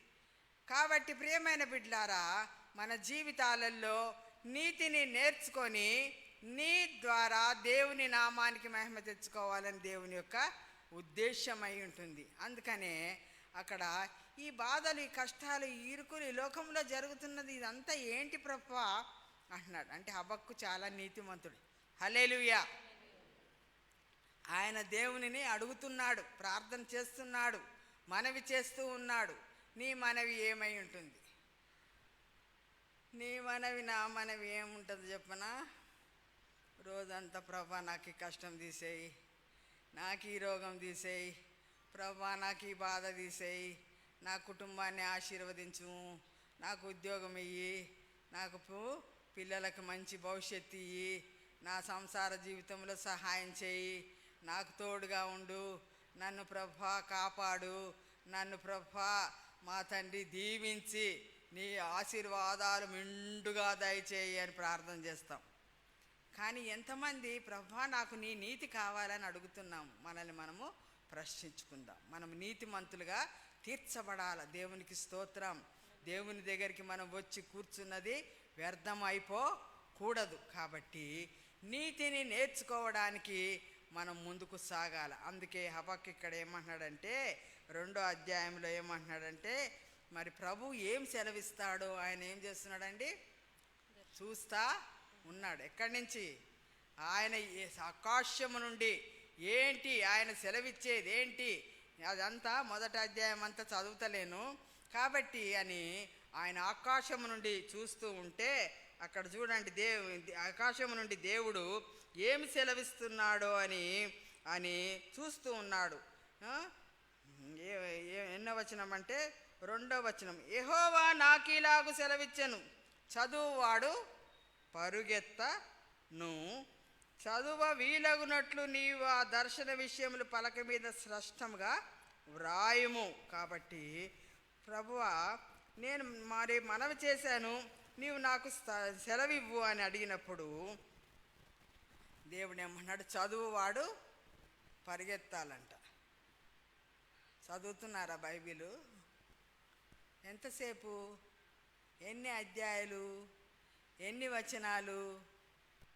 కాబట్టి ప్రియమైన బిడ్డలారా, మన జీవితాలలో నీతిని నేర్చుకొని నీ ద్వారా దేవుని నామానికి మహిమ తెచ్చుకోవాలని దేవుని యొక్క ఉద్దేశం అయి ఉంటుంది. అందుకనే అక్కడ ఈ బాధలు, ఈ కష్టాలు, ఈ ఇరుకులు ఈ లోకంలో జరుగుతున్నది, ఇదంతా ఏంటి ప్రభువా అంటున్నాడు. అంటే హబక్కు చాలా నీతిమంతుడు. హల్లెలూయా. ఆయన దేవునిని అడుగుతున్నాడు, ప్రార్థన చేస్తున్నాడు, మనవి చేస్తూ ఉన్నాడు. నీ మనవి ఏమై ఉంటుంది? నీ మనవి, నా మనవి ఏముంటుంది చెప్పనా? రోజంతా ప్రభా నాకు ఈ కష్టం తీసేయి, నాకు ఈ రోగం తీసేయి, ప్రభా నాకు ఈ బాధ తీసేయి, నా కుటుంబాన్ని ఆశీర్వదించు, నాకు ఉద్యోగం ఇయ్యి, నాకు పిల్లలకు మంచి భవిష్యత్తు ఇయ్యి, నా సంసార జీవితంలో సహాయం చేయి, నాకు తోడుగా ఉండు, నన్ను ప్రభా కాపాడు, నన్ను ప్రభా మా తండ్రి దీవించి నీ ఆశీర్వాదాలు మెండుగా దయచేయి అని ప్రార్థన చేస్తాం. కానీ ఎంతమంది ప్రభా నాకు నీ నీతి కావాలని అడుగుతున్నాము? మనల్ని మనము ప్రశ్నించుకుందాం. మనం నీతిమంతులుగా తీర్చబడాలి. దేవునికి స్తోత్రం. దేవుని దగ్గరికి మనం వచ్చి కూర్చున్నది వ్యర్థం అయిపోకూడదు. కాబట్టి నీతిని నేర్చుకోవడానికి మనం ముందుకు సాగాలి. అందుకే హబక్కు ఇక్కడ ఏమంటున్నాడంటే, 2వ అధ్యాయంలో ఏమంటున్నాడంటే, మరి ప్రభు ఏం సెలవిస్తాడో ఆయన ఏం చేస్తున్నాడండి? చూస్తా ఉన్నాడు. ఎక్కడి నుంచి? ఆయన ఆకాశము నుండి ఏంటి ఆయన సెలవిచ్చేది ఏంటి, అదంతా మొదటి అధ్యాయం అంతా చదువుతలేను కాబట్టి అని ఆయన ఆకాశము నుండి చూస్తూ ఉంటే అక్కడ చూడండి, ఆకాశము నుండి దేవుడు ఏమి సెలవిస్తున్నాడో అని చూస్తూ ఉన్నాడు. ఎన్నో వచనం అంటే 2వ వచనం, యెహోవా నాకీలాగు సెలవిచ్చెను, చదువువాడు పరుగెత్తను, చదువ వీలగునట్లు నీవు ఆ దర్శన విషయములు పలక మీద స్పష్టంగా వ్రాయుము. కాబట్టి ప్రభువా నేను మరి మనవి చేశాను, నీవు నాకు సెలవివ్వు అని అడిగినప్పుడు దేవుడు ఏమన్నాడు? చదువువాడు పరిగెత్తాలంట. చదువుతున్నారా బైబిలు? ఎంతసేపు? ఎన్ని అధ్యాయాలు? ఎన్ని వచనాలు?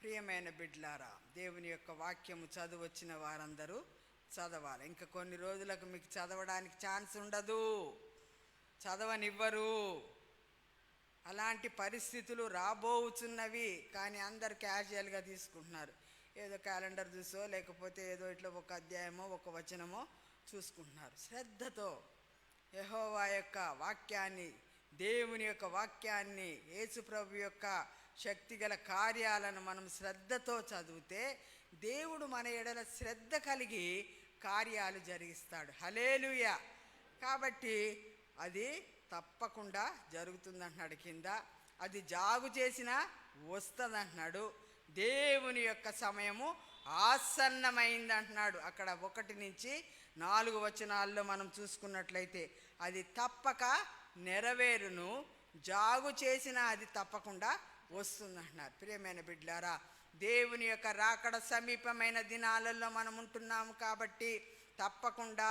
ప్రియమైన బిడ్లారా, దేవుని యొక్క వాక్యము చదువొచ్చిన వారందరూ చదవాలి. ఇంకా కొన్ని రోజులకు మీకు చదవడానికి ఛాన్స్ ఉండదు, చదవనివ్వరు. అలాంటి పరిస్థితులు రాబోచున్నవి. కానీ అందరు క్యాజువల్గా తీసుకుంటున్నారు. ఏదో క్యాలెండర్ చూసో లేకపోతే ఏదో ఇట్లా ఒక అధ్యాయమో ఒక వచనమో చూసుకుంటున్నారు. శ్రద్ధతో యెహోవా యొక్క వాక్యాన్ని, దేవుని యొక్క వాక్యాన్ని, యేసుప్రభు యొక్క శక్తిగల కార్యాలను మనం శ్రద్ధతో చదివితే దేవుడు మన ఎడల శ్రద్ధ కలిగి కార్యాలు జరిగిస్తాడు. హల్లెలూయా. కాబట్టి అది తప్పకుండా జరుగుతుందంటున్నాడు. కింద అది జాగు చేసినా వస్తుందంటున్నాడు. దేవుని యొక్క సమయము ఆసన్నమైందంటున్నాడు. అక్కడ 1 నుంచి 4 వచనాల్లో మనం చూసుకున్నట్లయితే అది తప్పక నెరవేరును, జాగు చేసినా అది తప్పకుండా వస్తుందంటున్నారు. ప్రియమైన బిడ్డలారా, దేవుని యొక్క రాకడ సమీపమైన దినాలలో మనం ఉంటున్నాము కాబట్టి తప్పకుండా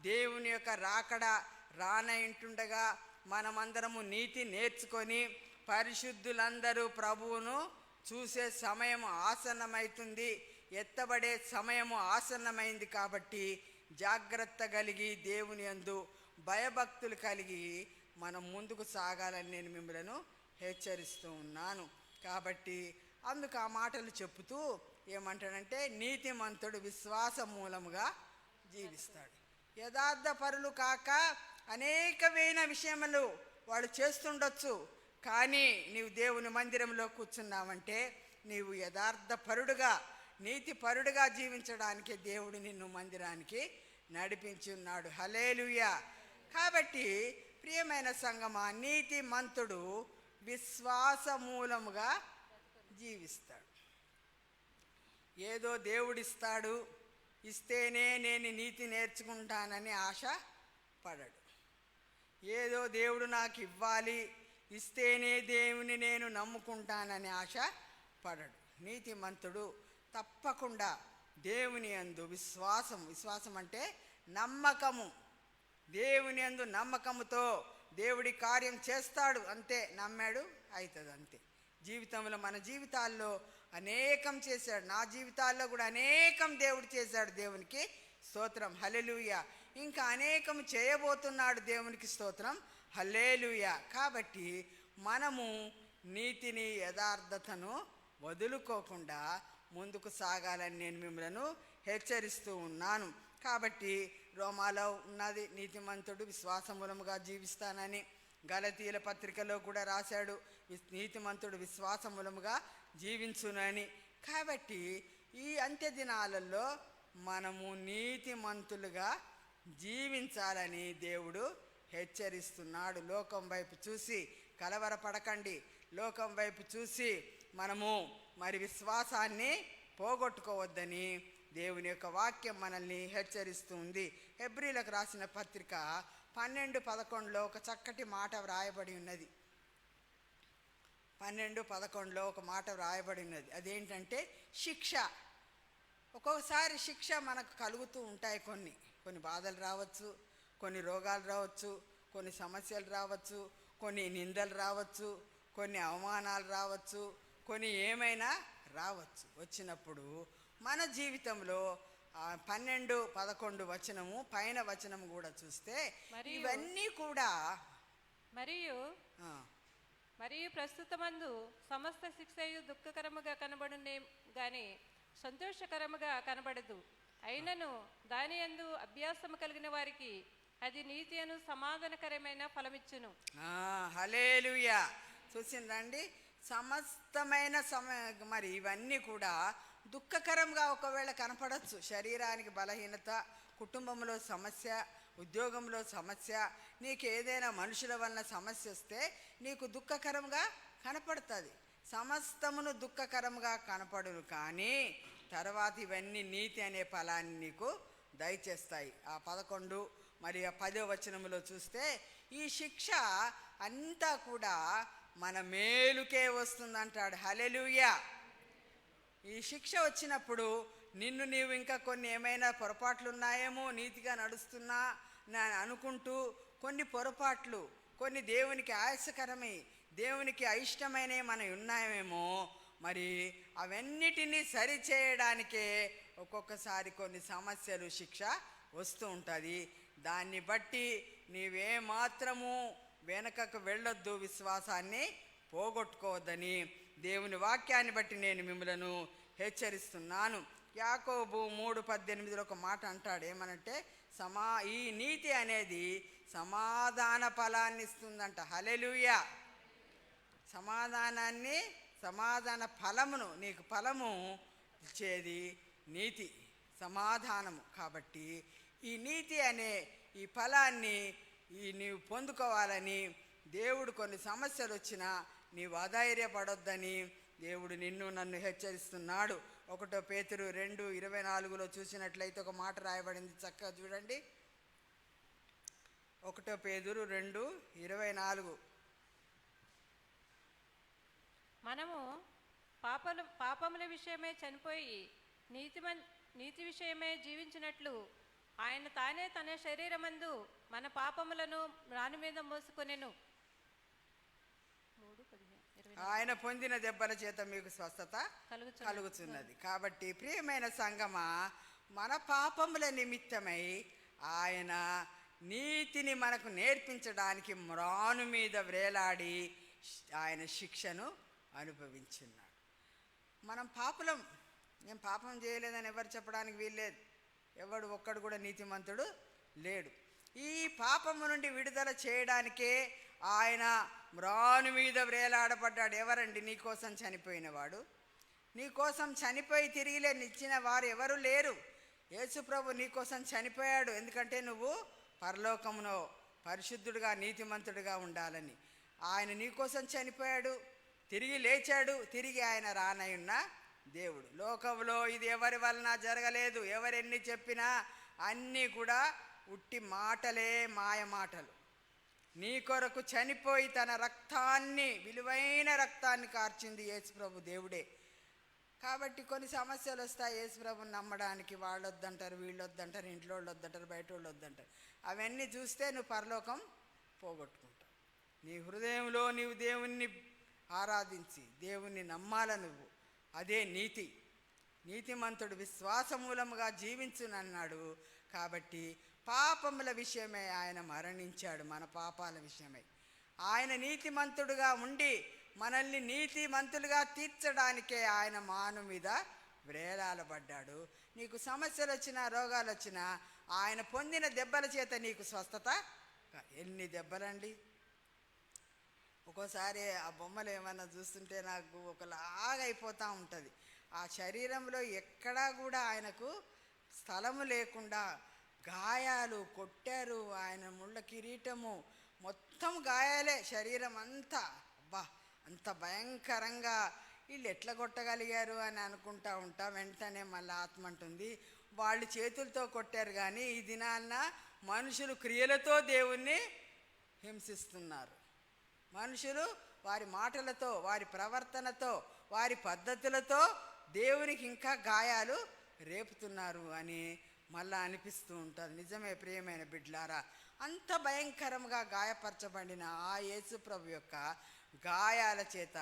దేవుని యొక్క రాకడ రానయింటుండగా మనమందరము నీతి నేర్చుకొని పరిశుద్ధులందరూ ప్రభువును చూసే సమయము ఆసన్నమవుతుంది, ఎత్తబడే సమయము ఆసన్నమైంది. కాబట్టి జాగ్రత్త కలిగి దేవుని యందు భయభక్తులు కలిగి మనం ముందుకు సాగాలని నేను మిమ్మలను హెచ్చరిస్తూ ఉన్నాను. కాబట్టి అందుకు ఆ మాటలు చెప్పుతూ ఏమంటాడంటే, నీతిమంతుడు విశ్వాస మూలముగా జీవిస్తాడు. యథార్థ పరులు కాక అనేకమైన విషయములు వాళ్ళు చేస్తుండొచ్చు, కానీ నీవు దేవుని మందిరంలో కూర్చున్నావంటే నీవు యథార్థ పరుడుగా, నీతి పరుడుగా జీవించడానికి దేవుడు నిన్ను మందిరానికి నడిపించి ఉన్నాడు. హల్లెలూయా. కాబట్టి ప్రియమైన సంగమా, నీతిమంతుడు విశ్వాస మూలముగా జీవిస్తాడు. ఏదో దేవుడిస్తాడు, ఇస్తేనే నేను నీతి నేర్చుకుంటానని ఆశ పడడు. ఏదో దేవుడు నాకు ఇవ్వాలి, ఇస్తేనే దేవుని నేను నమ్ముకుంటానని ఆశ పడడు. నీతిమంతుడు తప్పకుండా దేవుని యందు విశ్వాసం అంటే నమ్మకము, దేవుని యందు నమ్మకముతో దేవుడి కార్యం చేస్తాడు, అంతే. నమ్మాడు, అవుతుంది, అంతే. జీవితంలో మన జీవితాల్లో అనేకం చేశాడు, నా జీవితాల్లో కూడా అనేకం దేవుడు చేశాడు. దేవునికి స్తోత్రం, హల్లెలూయా. ఇంకా అనేకం చేయబోతున్నాడు, దేవునికి స్తోత్రం, హల్లెలూయా. కాబట్టి మనము నీతిని, యథార్థతను వదులుకోకుండా ముందుకు సాగాలని నేను మిమ్మలను హెచ్చరిస్తూ ఉన్నాను. కాబట్టి రోమాలో ఉన్నది, నీతిమంతుడు విశ్వాసమూలముగా జీవిస్తానని. గలతీయుల పత్రికలో కూడా రాశాడు, నీతిమంతుడు విశ్వాసమూలముగా జీవించునని. కాబట్టి ఈ అంత్య దినాలలో మనము నీతిమంతులుగా జీవించాలని దేవుడు హెచ్చరిస్తున్నాడు. లోకం వైపు చూసి కలవరపడకండి, లోకం వైపు చూసి మనము మరి విశ్వాసాన్ని పోగొట్టుకోవద్దని దేవుని యొక్క వాక్యం మనల్ని హెచ్చరిస్తుంది. హెబ్రీలకు రాసిన పత్రిక 12:11 ఒక చక్కటి మాట వ్రాయబడి ఉన్నది. 12:11 ఒక మాట వ్రాయబడి ఉన్నది. అదేంటంటే శిక్ష. ఒక్కొక్కసారి శిక్ష మనకు కలుగుతూ ఉంటాయి. కొన్ని బాధలు రావచ్చు, కొన్ని రోగాలు రావచ్చు, కొన్ని సమస్యలు రావచ్చు, కొన్ని నిందలు రావచ్చు, కొన్ని అవమానాలు రావచ్చు, కొన్ని ఏమైనా రావచ్చు. వచ్చినప్పుడు మన జీవితంలో 12-11 వచనము పైన వచనము కూడా చూస్తే ఇవన్నీ కూడా మరియు ఆ, మరియు ప్రస్తుతమందు సమస్త శిక్షయు దుఃఖకరముగా కనబడునే గాని సంతోషకరముగా కనబడదు. అయినను దాని యందు అభ్యాసము కలిగిన వారికి అది నీతి అను సమాధానకరమైన ఫలమిచ్చును. హల్లెలూయా. చూసిందండి, సమస్తమైన మరి ఇవన్నీ కూడా దుఃఖకరంగా ఒకవేళ కనపడచ్చు. శరీరానికి బలహీనత, కుటుంబంలో సమస్య, ఉద్యోగంలో సమస్య, నీకు ఏదైనా మనుషుల వలన సమస్య వస్తే నీకు దుఃఖకరంగా కనపడుతుంది. సమస్తమును దుఃఖకరంగా కనపడును, కానీ తర్వాత ఇవన్నీ నీతి అనే ఫలాన్ని నీకు దయచేస్తాయి. ఆ 11 మరియు 10వ వచనంలో చూస్తే ఈ శిక్ష అంతా కూడా మన మేలుకే వస్తుందంటాడు. హల్లెలూయా. ఈ శిక్ష వచ్చినప్పుడు నిన్ను నీవు ఇంకా కొన్ని ఏమైనా పొరపాట్లు ఉన్నాయేమో, నీతిగా నడుస్తున్నా నేను అనుకుంటూ కొన్ని పొరపాట్లు, కొన్ని దేవునికి ఆయాసకరమై దేవునికి అయిష్టమైనవి మన ఉన్నాయేమో, మరి అవన్నిటినీ సరిచేయడానికే ఒక్కొక్కసారి కొన్ని సమస్యలు, శిక్ష వస్తూ ఉంటుంది. దాన్ని బట్టి నీవేమాత్రము వెనకకు వెళ్ళొద్దు, విశ్వాసాన్ని పోగొట్టుకోవద్దని దేవుని వాక్యాన్ని బట్టి నేను మిమ్మలను హెచ్చరిస్తున్నాను. యాకోబు 3:18 ఒక మాట అంటాడు. ఏమనంటే ఈ నీతి అనేది సమాధాన ఫలాన్ని ఇస్తుందంట. హల్లెలూయా. సమాధాన ఫలమును, నీకు ఫలము ఇచ్చేది నీతి, సమాధానము. కాబట్టి ఈ నీతి అనే ఈ ఫలాన్ని నీవు పొందుకోవాలని దేవుడు కొన్ని సమస్యలు వచ్చినా నీవు అధైర్యపడొద్దని దేవుడు నిన్ను నన్ను హెచ్చరిస్తున్నాడు. 1 పేతురు 2:24 చూసినట్లయితే ఒక మాట రాయబడింది, చక్కగా చూడండి. 1 పేతురు 2:24. మనము పాపముల విషయమే చనిపోయి నీతి విషయమే జీవించినట్లు ఆయన తానే తన శరీరమందు మన పాపములను రాని మీద మోసుకొనెను. ఆయన పొందిన దెబ్బల చేత మీకు స్వస్థత కలుగుతున్నది. కాబట్టి ప్రియమైన సంగమా, మన పాపముల నిమిత్తమై ఆయన నీతిని మనకు నేర్పించడానికి మ్రాను మీద వ్రేలాడి ఆయన శిక్షను అనుభవించున్నాడు. మనం పాపులం, నేను పాపం చేయలేదని ఎవరు చెప్పడానికి వీల్లేదు. ఎవడు ఒక్కడు కూడా నీతిమంతుడు లేడు. ఈ పాపము నుండి విడుదల చేయడానికే ఆయన మ్రాను మీద వ్రేలాడబడ్డాడు. ఎవరండి? నీకోసం చనిపోయినవాడు. నీకోసం చనిపోయి తిరిగి నిచ్చిన వారు ఎవరు లేరు. యేసుప్రభు నీకోసం చనిపోయాడు. ఎందుకంటే నువ్వు పరలోకములో పరిశుద్ధుడుగా, నీతిమంతుడిగా ఉండాలని. ఆయన నీకోసం చనిపోయాడు, తిరిగి లేచాడు. తిరిగి ఆయన రానయున్న దేవుడు. లోకంలో ఇది ఎవరి వలన జరగలేదు. ఎవరెన్ని చెప్పినా అన్నీ కూడా ఉట్టి మాటలే, మాయ మాటలు. నీ కొరకు చనిపోయి తన రక్తాన్ని, విలువైన రక్తాన్ని కార్చింది యేసుప్రభు దేవుడే. కాబట్టి కొన్ని సమస్యలు వస్తాయి యేసుప్రభుని నమ్మడానికి. వాళ్ళు వద్దంటారు, వీళ్ళు వద్దంటారు, ఇంట్లో వాళ్ళు వద్దంటారు, బయట వాళ్ళు వద్దంటారు. అవన్నీ చూస్తే నువ్వు పరలోకం పోగొట్టుకుంటావు. నీ హృదయంలో నీవు దేవుణ్ణి ఆరాధించి దేవుణ్ణి నమ్మాల నువ్వు. అదే నీతి. నీతిమంతుడు విశ్వాసమూలముగా జీవించునన్నాడు. కాబట్టి పాపముల విషయమై ఆయన మరణించాడు, మన పాపాల విషయమై. ఆయన నీతిమంతుడుగా ఉండి మనల్ని నీతిమంతులుగా తీర్చడానికే ఆయన మాను మీద వ్రేలాడబడ్డాడు. నీకు సమస్యలు వచ్చినా, రోగాలు వచ్చినా ఆయన పొందిన దెబ్బల చేత నీకు స్వస్థత. ఎన్ని దెబ్బలండి! ఒక్కోసారి ఆ బొమ్మలు ఏమన్నా చూస్తుంటే నాకు ఒకలాగా అయిపోతూ ఉంటుంది. ఆ శరీరంలో ఎక్కడా కూడా ఆయనకు స్థలము లేకుండా గాయాలు కొట్టారు. ఆయన ముళ్ళ కిరీటము మొత్తం గాయాలే, శరీరం అంతా. అబ్బా, అంత భయంకరంగా వీళ్ళు ఎట్లా కొట్టగలిగారు అని అనుకుంటా ఉంటా. వెంటనే మళ్ళీ ఆత్మ అంటుంది, వాళ్ళు చేతులతో కొట్టారు, కానీ ఈ దినాన్న మనుషులు క్రియలతో దేవుణ్ణి హింసిస్తున్నారు. మనుషులు వారి మాటలతో, వారి ప్రవర్తనతో, వారి పద్ధతులతో దేవునికి ఇంకా గాయాలు రేపుతున్నారు అని మళ్ళా అనిపిస్తూ ఉంటుంది. నిజమే ప్రియమైన బిడ్లారా, అంత భయంకరంగా గాయపరచబడిన ఆ యేసు ప్రభు యొక్క గాయాల చేత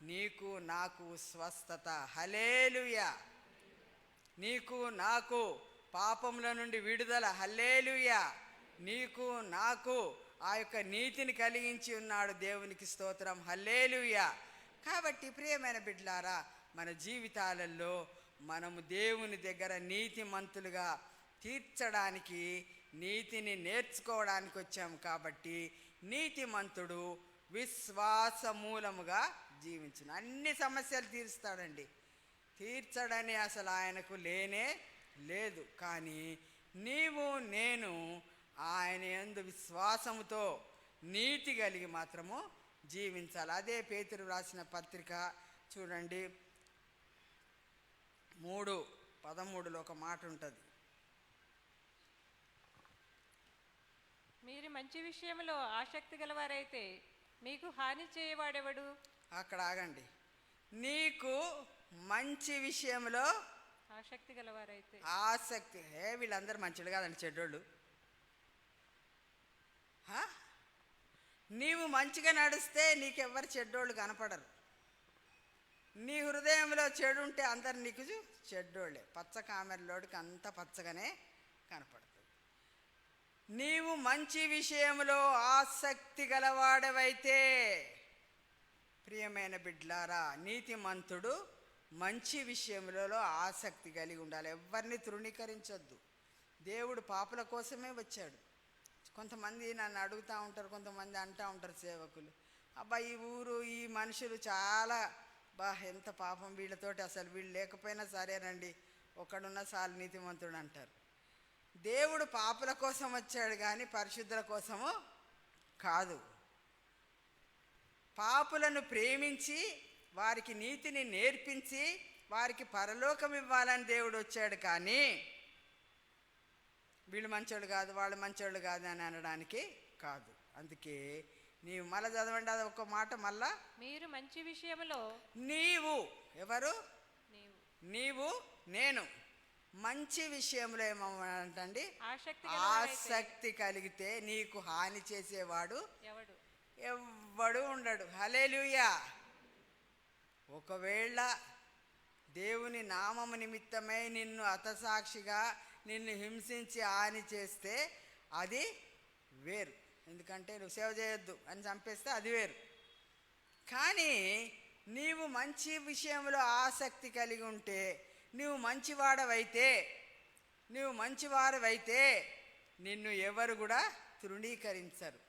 నీకు నాకు స్వస్థత. హల్లెలూయా. నీకు నాకు పాపముల నుండి విడుదల. హల్లెలూయా. నీకు నాకు ఆ యొక్క నీతిని కలిగించి ఉన్నాడు. దేవునికి స్తోత్రం, హల్లెలూయా. కాబట్టి ప్రియమైన బిడ్డలారా, మన జీవితాలలో మనము దేవుని దగ్గర నీతిమంతులుగా తీర్చడానికి, నీతిని నేర్చుకోవడానికి వచ్చాము. కాబట్టి నీతిమంతుడు విశ్వాస మూలముగా జీవించును. అన్ని సమస్యలు తీరుస్తాడండి. తీర్చడని అసలు ఆయనకు లేనే లేదు. కానీ నీవు నేను ఆయన యందు విశ్వాసముతో నీతి కలిగి మాత్రము జీవించాలి. అదే పేతురు రాసిన పత్రిక చూడండి, 3:13 ఒక మాట ఉంటుంది. మీరు మంచి విషయంలో ఆసక్తి గలవారైతే మీకు హాని చేయవాడెవడు? అక్కడ ఆగండి. నీకు మంచి విషయంలో ఆసక్తి గలవారైతే. ఆసక్తి. వీళ్ళందరూ మంచిళ్ళు కాదండి, చెడ్డోళ్ళు. నీవు మంచిగా నడిస్తే నీకెవ్వరు చెడ్డోళ్ళు కనపడరు. నీ హృదయంలో చెడు ఉంటే అందరు నీకు చెడ్డోళ్ళే. పచ్చ కామెరలోడికి అంత పచ్చగానే కనపడుతుంది. నీవు మంచి విషయంలో ఆసక్తి గలవాడవైతే, ప్రియమైన బిడ్లారా, నీతిమంతుడు మంచి విషయంలో ఆసక్తి కలిగి ఉండాలి. ఎవరిని తృణీకరించొద్దు. దేవుడు పాపుల కోసమే వచ్చాడు. కొంతమంది నన్ను అడుగుతూ ఉంటారు, కొంతమంది అంటూ ఉంటారు సేవకులు, అబ్బా ఈ ఊరు ఈ మనుషులు చాలా ఎంత పాపం, వీళ్ళతోటి అసలు వీళ్ళు లేకపోయినా సరేనండి, ఒకడున్న చాలు నీతిమంతుడు అంటారు. దేవుడు పాపుల కోసం వచ్చాడు కానీ పరిశుద్ధుల కోసము కాదు. పాపులను ప్రేమించి వారికి నీతిని నేర్పించి వారికి పరలోకం ఇవ్వాలని దేవుడు వచ్చాడు. కానీ వీళ్ళు మంచోళ్ళు కాదు, వాళ్ళు మంచోళ్ళు కాదు అని అనడానికి కాదు. అందుకే నీవు మళ్ళా చదవండి అది ఒక మాట మళ్ళా. మీరు మంచి విషయంలో, నీవు ఎవరు? నీవు నేను మంచి విషయంలో ఏమంటండి? ఆసక్తి కలిగితే నీకు హాని చేసేవాడు ఎవ్వడు ఉండడు. హల్లెలూయా. ఒకవేళ దేవుని నామము నిమిత్తమై నిన్ను హతసాక్షిగా నిన్ను హింసించి హాని చేస్తే అది వేరు. ఎందుకంటే నువ్వు సేవ చేయొద్దు అని చంపేస్తే అది వేరు. కానీ నీవు మంచి విషయంలో ఆసక్తి కలిగి ఉంటే, నువ్వు మంచివాడవైతే నిన్ను ఎవరు కూడా తృణీకరించరు.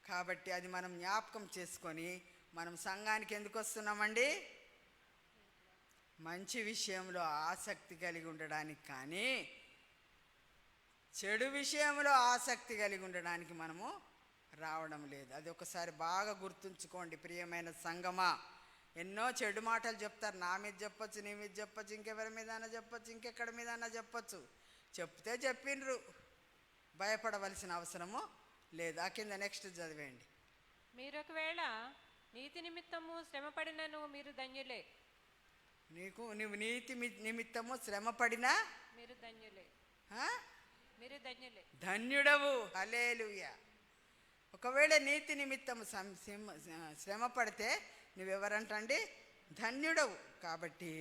కాబట్టి అది మనం జ్ఞాపకం చేసుకొని మనం సంఘానికి ఎందుకు వస్తున్నామండి? మంచి విషయంలో ఆసక్తి కలిగి ఉండడానికి, కానీ చెడు విషయంలో ఆసక్తి కలిగి ఉండడానికి మనము రావడం లేదు. అది ఒకసారి బాగా గుర్తుంచుకోండి ప్రియమైన సంగమా. ఎన్నో చెడు మాటలు చెప్తారు. నా మీద చెప్పొచ్చు, నీ మీద చెప్పొచ్చు, ఇంకెవరి మీద అన్నా చెప్పొచ్చు, ఇంకెక్కడి మీద అన్నా చెప్పొచ్చు. చెప్తే చెప్పిండ్రు, భయపడవలసిన అవసరము లేదు. ఆ కింద నెక్స్ట్ చదివేయండి. మీరు ఒకవేళ నీతి నిమిత్తము శ్రమపడినను మీరు ధన్యులే. నువ్వు నీతి నిమిత్తము శ్రమపడినా మీరు ధన్యులే. ధన్యుడవు. హల్లెలూయా. ఒకవేళ నీతి నిమిత్తము శ్రమ పడితే నువ్వెవరంటండి? ధన్యుడవు. కాబట్టి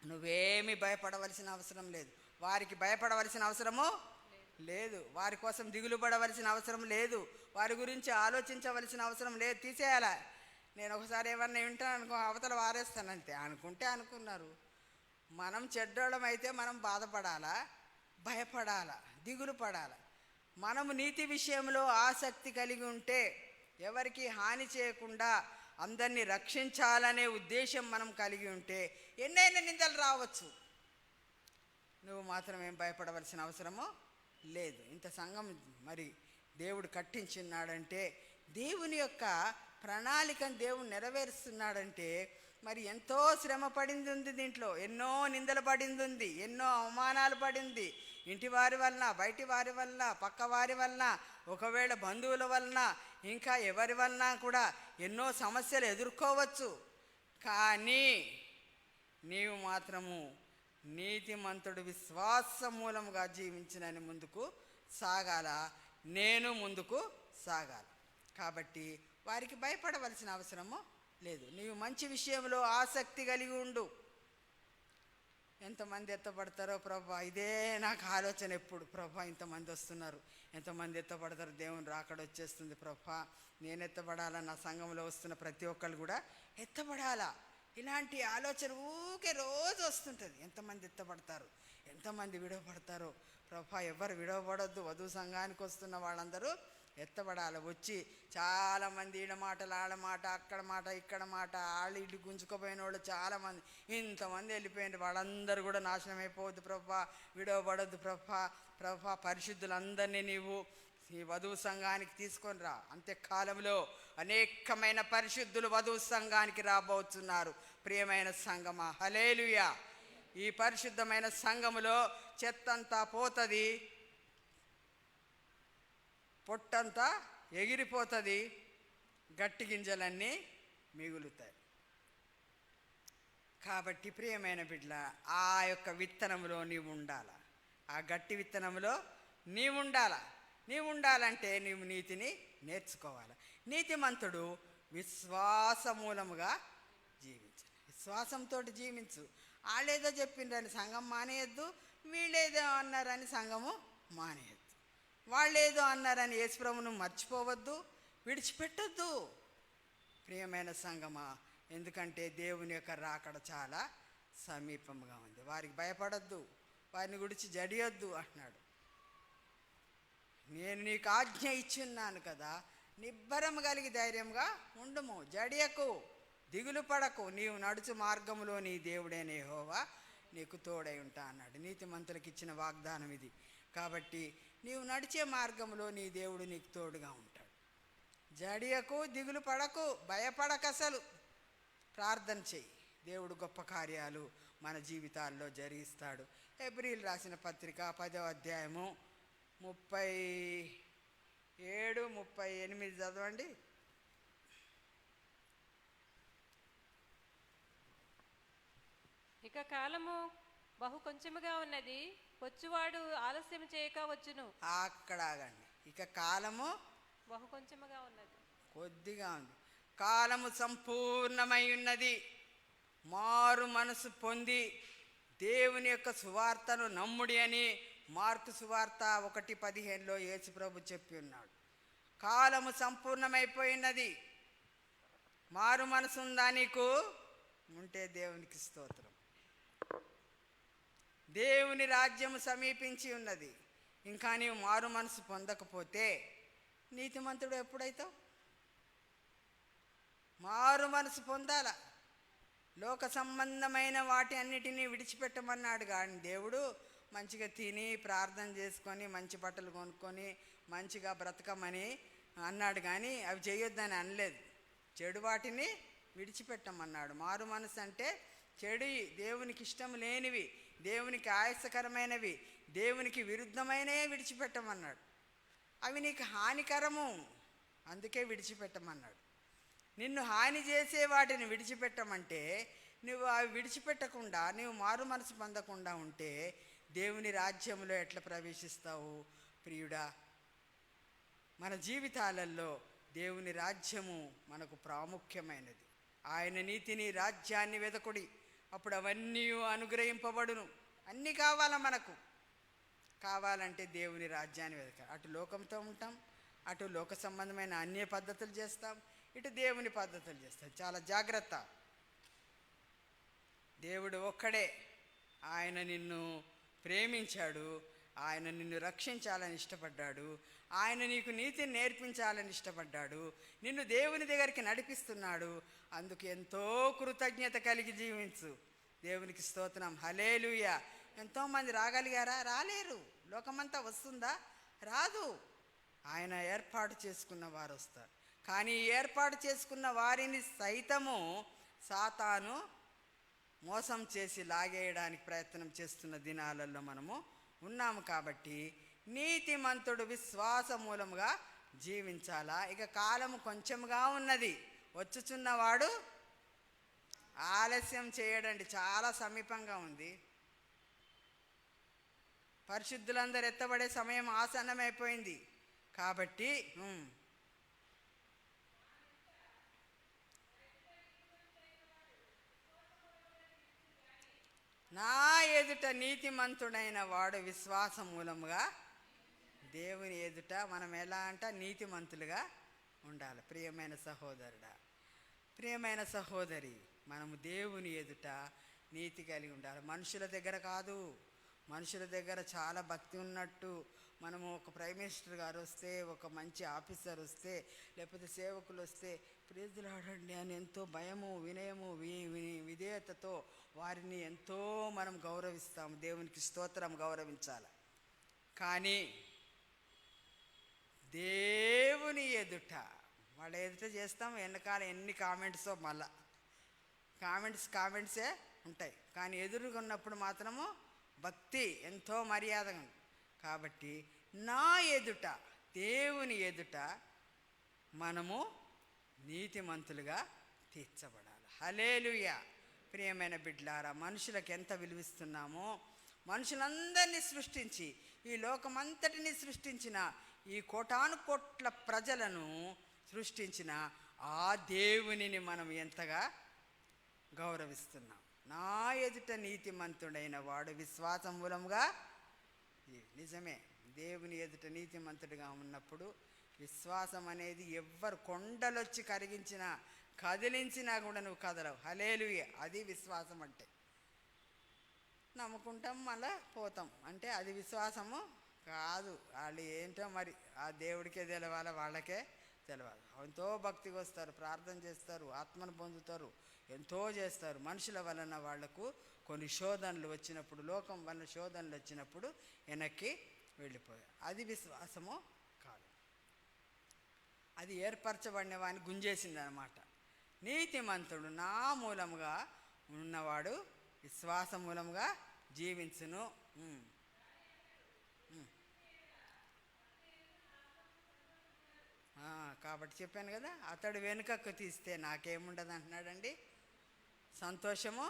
నువ్వేమి భయపడవలసిన అవసరం లేదు. వారికి భయపడవలసిన అవసరము లేదు. వారి కోసం దిగులు పడవలసిన అవసరం లేదు. వారి గురించి ఆలోచించవలసిన అవసరం లేదు. తీసేయాలా? నేను ఒకసారి ఎవరిని వింటాను అనుకో, అవతల వారేస్తానంతే. అనుకుంటే అనుకున్నారు. మనం చెడ్డోళ్ళం అయితే మనం బాధపడాలా, భయపడాలా, దిగులు పడాలా? మనము నీతి విషయంలో ఆసక్తి కలిగి ఉంటే, ఎవరికి హాని చేయకుండా అందరినీ రక్షించాలనే ఉద్దేశం మనం కలిగి ఉంటే ఎన్నైనా నిందలు రావచ్చు, నువ్వు మాత్రం ఏం భయపడవలసిన అవసరము లేదు. ఇంత సంఘం మరి దేవుడు కట్టించున్నాడంటే, దేవుని యొక్క ప్రణాళికను దేవుడు నెరవేరుస్తున్నాడంటే మరి ఎంతో శ్రమ పడింది ఉంది. దీంట్లో ఎన్నో నిందలు పడింది ఉంది, ఎన్నో అవమానాలు పడింది. ఇంటి వారి వలన, బయటి వారి వలన, పక్క వారి వలన, ఒకవేళ బంధువుల వలన, ఇంకా ఎవరి వలన కూడా ఎన్నో సమస్యలు ఎదుర్కోవచ్చు. కానీ నీవు మాత్రము నీతిమంతుడు విశ్వాస మూలముగా జీవించినని ముందుకు సాగాల, నేను ముందుకు సాగాల. కాబట్టి వారికి భయపడవలసిన అవసరము లేదు. నీవు మంచి విషయంలో ఆసక్తి కలిగి ఉండు. ఎంతమంది ఎత్తపడతారో ప్రభా, ఇదే నాకు ఆలోచన ఎప్పుడు. ప్రభా, ఇంతమంది వస్తున్నారు, ఎంతమంది ఎత్తపడతారు, దేవుని రాకడ వచ్చేస్తుంది ప్రభా, నేను ఎత్తపడాలా, నా సంఘంలో వస్తున్న ప్రతి ఒక్కళ్ళు కూడా ఎత్తపడాలా. ఇలాంటి ఆలోచన ఊకే రోజు వస్తుంటుంది. ఎంతమంది ఎత్తపడతారు, ఎంతమంది విడవబడతారో ప్రభా. ఎవరు విడవబడొద్దు. వధువు సంఘానికి వస్తున్న వాళ్ళందరూ ఎత్తబడాలి. వచ్చి చాలామంది ఈడ మాటలు, ఆడ మాట, అక్కడ మాట, ఇక్కడ మాట, వాళ్ళు ఇల్లు గుంజుకుపోయిన వాళ్ళు చాలామంది, ఇంతమంది వెళ్ళిపోయింది. వాళ్ళందరూ కూడా నాశనం అయిపోవద్దు ప్రభా, విడవబడొద్దు ప్రభా. ప్రభా, పరిశుద్ధులందరినీ నీవు ఈ వధువు సంఘానికి తీసుకొని రా. అంత్యకాలంలో అనేకమైన పరిశుద్ధులు వధువు సంఘానికి రాబోతున్నారు. ప్రియమైన సంఘమా, హల్లెలూయా. ఈ పరిశుద్ధమైన సంఘములో చెత్తంతా పోతుంది, పొట్టంతా ఎగిరిపోతుంది, గట్టి గింజలన్నీ మిగులుతాయి. కాబట్టి ప్రియమైన బిడ్డ, ఆ యొక్క విత్తనంలో నీవు ఉండాల. ఆ గట్టి విత్తనంలో నీవు ఉండాల. నీవు ఉండాలంటే నీవు నీతిని నేర్చుకోవాలి. నీతిమంతుడు విశ్వాసమూలముగా జీవించు. విశ్వాసంతో జీవించు. వాళ్ళేదో చెప్పిండ్రని సంఘం మానేయద్దు, వీళ్ళేదో అన్నారని సంఘము మానేయద్దు. వాళ్ళేదో అన్నారని యేసుప్రభువును మర్చిపోవద్దు, విడిచిపెట్టద్దు. ప్రియమైన సంఘమా, ఎందుకంటే దేవుని యొక్క రాకడ చాలా సమీపంగా ఉంది. వారికి భయపడద్దు, వారిని గురించి జడియొద్దు అంటున్నాడు. నేను నీకు ఆజ్ఞ ఇచ్చున్నాను కదా, నిబ్బరం కలిగి ధైర్యంగా ఉండుము, జడియకు, దిగులు పడకు. నీవు నడుచు మార్గంలో నీ దేవుడైన యెహోవా నీకు తోడై ఉంటా అన్నాడు. నీతిమంతులకు ఇచ్చిన వాగ్దానం ఇది. కాబట్టి నీవు నడిచే మార్గంలో నీ దేవుడు నీకు తోడుగా ఉంటాడు. జడియకు, దిగులు పడకు, భయపడక. అసలు ప్రార్థన చెయ్యి. దేవుడు గొప్ప కార్యాలు మన జీవితాల్లో జరిగిస్తాడు. హెబ్రీయులు రాసిన పత్రిక 10వ అధ్యాయము 37, 38 చదవండి. ఇక కాలము బహు కొంచెముగా ఉన్నది, వచ్చువాడు ఆలస్యం చేయక వచ్చును. అక్కడ ఆగండి. ఇక కాలము బహు కొంచెముగా ఉన్నది, కొద్దిగా ఉంది. కాలము సంపూర్ణమై ఉన్నది. మారు మనసు పొంది దేవుని యొక్క సువార్తను నమ్ముడి అని మార్కు సువార్త 1:15లో యేసుప్రభు చెప్పి ఉన్నాడు. కాలము సంపూర్ణమైపోయినది. మారు మనసు ఉందా నీకు? ఉంటే దేవునికి స్తోత్రం. దేవుని రాజ్యము సమీపించి ఉన్నది. ఇంకా నీవు మారు మనసు పొందకపోతే నీతిమంతుడు ఎప్పుడైతావు? మారు మనసు పొందాల. లోక సంబంధమైన వాటి అన్నిటినీ విడిచిపెట్టమన్నాడు కానీ దేవుడు మంచిగా తిని ప్రార్థన చేసుకొని మంచి బట్టలు కొనుక్కొని మంచిగా బ్రతకమని అన్నాడు కానీ అవి చేయొద్దని అనలేదు. చెడు వాటిని విడిచిపెట్టమన్నాడు. మారు మనసు అంటే చెడు, దేవునికి ఇష్టం లేనివి, దేవునికి ఆయాసకరమైనవి, దేవునికి విరుద్ధమైనవే విడిచిపెట్టమన్నాడు. అవి నీకు హానికరము, అందుకే విడిచిపెట్టమన్నాడు. నిన్ను హాని చేసే వాటిని విడిచిపెట్టమంటే నువ్వు అవి విడిచిపెట్టకుండా నువ్వు మారు మనసు పొందకుండా ఉంటే దేవుని రాజ్యంలో ఎట్లా ప్రవేశిస్తావు? ప్రియుడా, మన జీవితాలలో దేవుని రాజ్యము మనకు ప్రాముఖ్యమైనది. ఆయన నీతిని, రాజ్యాన్ని వెదకుడి, అప్పుడు అవన్నీ అనుగ్రహింపబడును. అన్నీ కావాలా మనకు? కావాలంటే దేవుని రాజ్యాన్ని వెతకాలి. అటు లోకంతో ఉంటాం, అటు లోక సంబంధమైన అన్య పద్ధతులు చేస్తాం, ఇటు దేవుని పద్ధతులు చేస్తాం. చాలా జాగ్రత్త. దేవుడు ఒక్కడే. ఆయన నిన్ను ప్రేమించాడు, ఆయన నిన్ను రక్షించాలని ఇష్టపడ్డాడు, ఆయన నీకు నీతిని నేర్పించాలని ఇష్టపడ్డాడు, నిన్ను దేవుని దగ్గరికి నడిపిస్తున్నాడు. అందుకు ఎంతో కృతజ్ఞత కలిగి జీవించు. దేవునికి స్తోత్రం, హల్లెలూయా. ఎంతోమంది రాగలిగారా? రాలేరు. లోకమంతా వస్తుందా? రాదు. ఆయన ఏర్పాటు చేసుకున్న వారు వస్తారు. కానీ ఏర్పాటు చేసుకున్న వారిని సైతము సాతాను మోసం చేసి లాగేయడానికి ప్రయత్నం చేస్తున్న దినాలలో మనము ఉన్నాము. కాబట్టి నీతిమంతుడు విశ్వాస మూలముగా జీవించాలా. ఇక కాలము కొంచెముగా ఉన్నది, వచ్చుచున్నవాడు ఆలస్యం చేయడండి. చాలా సమీపంగా ఉంది. పరిశుద్ధులందరూ ఎత్తబడే సమయం ఆసన్నమైపోయింది. కాబట్టి నా ఎదుట నీతిమంతుడైన వాడు విశ్వాస మూలముగా దేవుని ఎదుట మనం ఎలా అంట నీతిమంతులుగా ఉండాలి. ప్రియమైన సహోదరుడా, ప్రియమైన సహోదరి, మనము దేవుని ఎదుట నీతి కలిగి ఉండాలి. మనుషుల దగ్గర కాదు. మనుషుల దగ్గర చాలా భక్తి ఉన్నట్టు మనము ఒక ప్రైమ్ మినిస్టర్ గారు వస్తే, ఒక మంచి ఆఫీసర్ వస్తే, లేకపోతే సేవకులు వస్తే ప్రేజులాడండి అని ఎంతో భయము, వినయము, విధేయతతో వారిని ఎంతో మనం గౌరవిస్తాము. దేవునికి స్తోత్రం, గౌరవించాలి. కానీ దేవుని ఎదుట వాళ్ళ ఎదుట చేస్తాం. వెనకాల ఎన్ని కామెంట్సో మళ్ళా కామెంట్సే ఉంటాయి. కానీ ఎదురుగా ఉన్నప్పుడు మాత్రము భక్తి ఎంతో మర్యాదగా ఉంది. కాబట్టి నా ఎదుట, దేవుని ఎదుట మనము నీతిమంతులుగా తీర్చబడాలి. హల్లెలూయా. ప్రియమైన బిడ్డలారా, మనుషులకు ఎంత విలువిస్తున్నామో, మనుషులందరినీ సృష్టించి ఈ లోకమంతటిని సృష్టించిన, ఈ కోటాను కోట్ల ప్రజలను సృష్టించిన ఆ దేవునిని మనం ఎంతగా గౌరవిస్తున్నాం. నా ఎదుట నీతిమంతుడైన వాడు విశ్వాసం మూలంగా, నిజమే, దేవుని ఎదుట నీతిమంతుడిగా ఉన్నప్పుడు విశ్వాసం అనేది ఎవ్వరు కొండలొచ్చి కరిగించినా, కదిలించినా కూడా నువ్వు కదలవు. హల్లెలూయా. అది విశ్వాసం అంటే. నమ్ముకుంటాం మళ్ళా పోతాం అంటే అది విశ్వాసము కాదు. వాళ్ళు ఏంటో మరి ఆ దేవుడికే తెలవాలి, వాళ్ళకే తెలవాలి. ఎంతో భక్తిగా వస్తారు, ప్రార్థన చేస్తారు, ఆత్మను పొందుతారు, ఎంతో చేస్తారు. మనుషుల వలన వాళ్లకు కొన్ని శోధనలు వచ్చినప్పుడు, లోకం వలన శోధనలు వచ్చినప్పుడు వెనక్కి వెళ్ళిపోయారు. అది విశ్వాసము కాదు. అది ఏర్పరచబడిన వాడిని గుంజేసింది అన్నమాట. నీతిమంతుడు నా మూలముగా ఉన్నవాడు విశ్వాస మూలముగా జీవించును. కాబట్టి చెప్పాను కదా, అతడు వెనుకకు తీస్తే నాకేముండదు అంటున్నాడండి. సంతోషము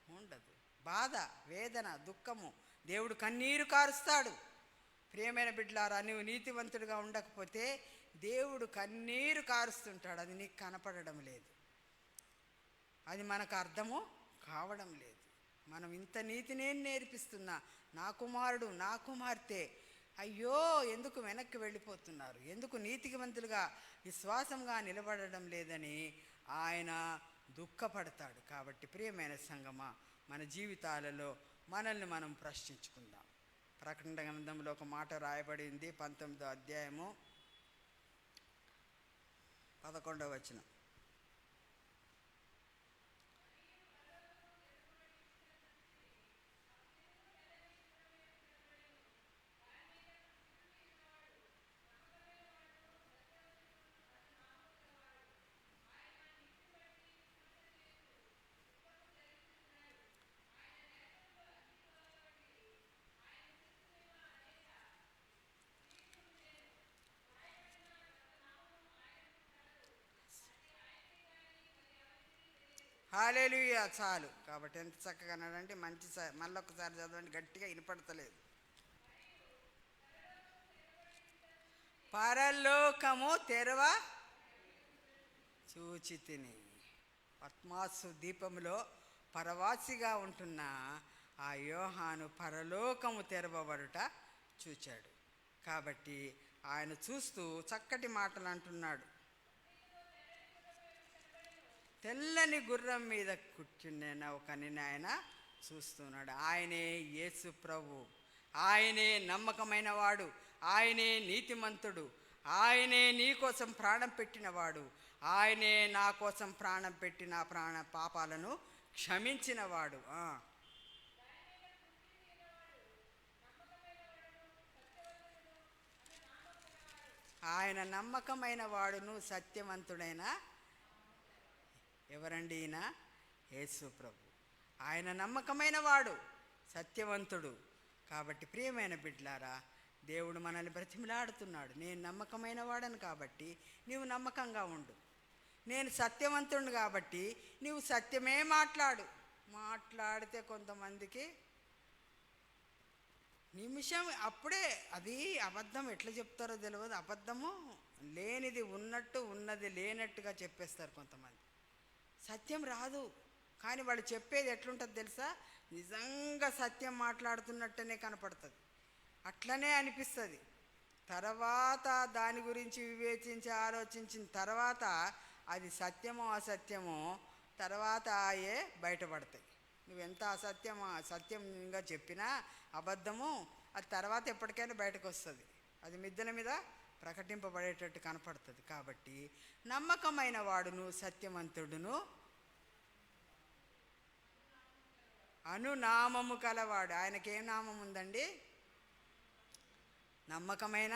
ఉండదు, బాధ, వేదన, దుఃఖము. దేవుడు కన్నీరు కారుస్తాడు. ప్రియమైన బిడ్డలారా, నువ్వు నీతివంతుడిగా ఉండకపోతే దేవుడు కన్నీరు కారుస్తుంటాడు. అది నీకు కనపడడం లేదు, అది మనకు అర్థము కావడం లేదు. మనం ఇంత నీతినే నేర్పిస్తున్నా నా కుమారుడు, నా కుమార్తె, అయ్యో ఎందుకు వెనక్కి వెళ్ళిపోతున్నారు, ఎందుకు నీతివంతులుగా విశ్వాసంగా నిలబడడం లేదని ఆయన దుఃఖపడతాడు. కాబట్టి ప్రియమైన సంగమా, మన జీవితాలలో మనల్ని మనం ప్రశ్నించుకుందాం. ప్రకటన గ్రంథంలో ఒక మాట రాయబడింది, 19వ అధ్యాయము 11వ వచనం. హల్లెలూయా. చాలు. కాబట్టి ఎంత చక్కగా అన్నాడంటే, మంచి మళ్ళొక్కసారి చదవండి, గట్టిగా వినపడతలేదు. పరలోకము తెరవ చూచి తిని. పద్మాసు దీపములో పరవాసిగా ఉంటున్న ఆ యోహాను పరలోకము తెరవబడుట చూచాడు. కాబట్టి ఆయన చూస్తూ చక్కటి మాటలు అంటున్నాడు. తెల్లని గుర్రం మీద కూర్చున్న ఒకని ఆయన చూస్తున్నాడు. ఆయనే యేసు ప్రభు, ఆయనే నమ్మకమైన వాడు, ఆయనే నీతిమంతుడు, ఆయనే నీ కోసం ప్రాణం పెట్టినవాడు, ఆయనే నా కోసం ప్రాణం పెట్టి నా పాపాలను క్షమించినవాడు. ఆయన నమ్మకమైన వాడును సత్యవంతుడైన ఎవరండి? ఈయన యేసు ప్రభు. ఆయన నమ్మకమైన వాడు, సత్యవంతుడు. కాబట్టి ప్రియమైన బిడ్డలారా, దేవుడు మనల్ని బ్రతిమిలాడుతున్నాడు. నేను నమ్మకమైన వాడను కాబట్టి నీవు నమ్మకంగా ఉండు. నేను సత్యవంతుడు కాబట్టి నీవు సత్యమే మాట్లాడితే కొంతమందికి నిమిషం అప్పుడే అది అబద్ధం ఎట్లా చెప్తారో తెలియదు. అబద్ధము లేనిది ఉన్నట్టు, ఉన్నది లేనట్టుగా చెప్పేస్తారు కొంతమంది. సత్యం రాదు. కానీ వాళ్ళు చెప్పేది ఎట్లుంటుంది తెలుసా, నిజంగా సత్యం మాట్లాడుతున్నట్టనే కనపడుతుంది, అట్లనే అనిపిస్తుంది. తర్వాత దాని గురించి వివేచించి ఆలోచించిన తర్వాత అది సత్యమో అసత్యమో తర్వాత ఆయే బయటపడతాయి. నువ్వెంత సత్యంగా చెప్పినా అబద్ధము అది తర్వాత ఎప్పటికైనా బయటకు వస్తుంది, అది మిద్దెల మీద ప్రకటింపబడేటట్టు కనపడుతుంది. కాబట్టి నమ్మకమైన వాడును సత్యవంతుడును అనునామము కలవాడు. ఆయనకేం నామం ఉందండి? నమ్మకమైన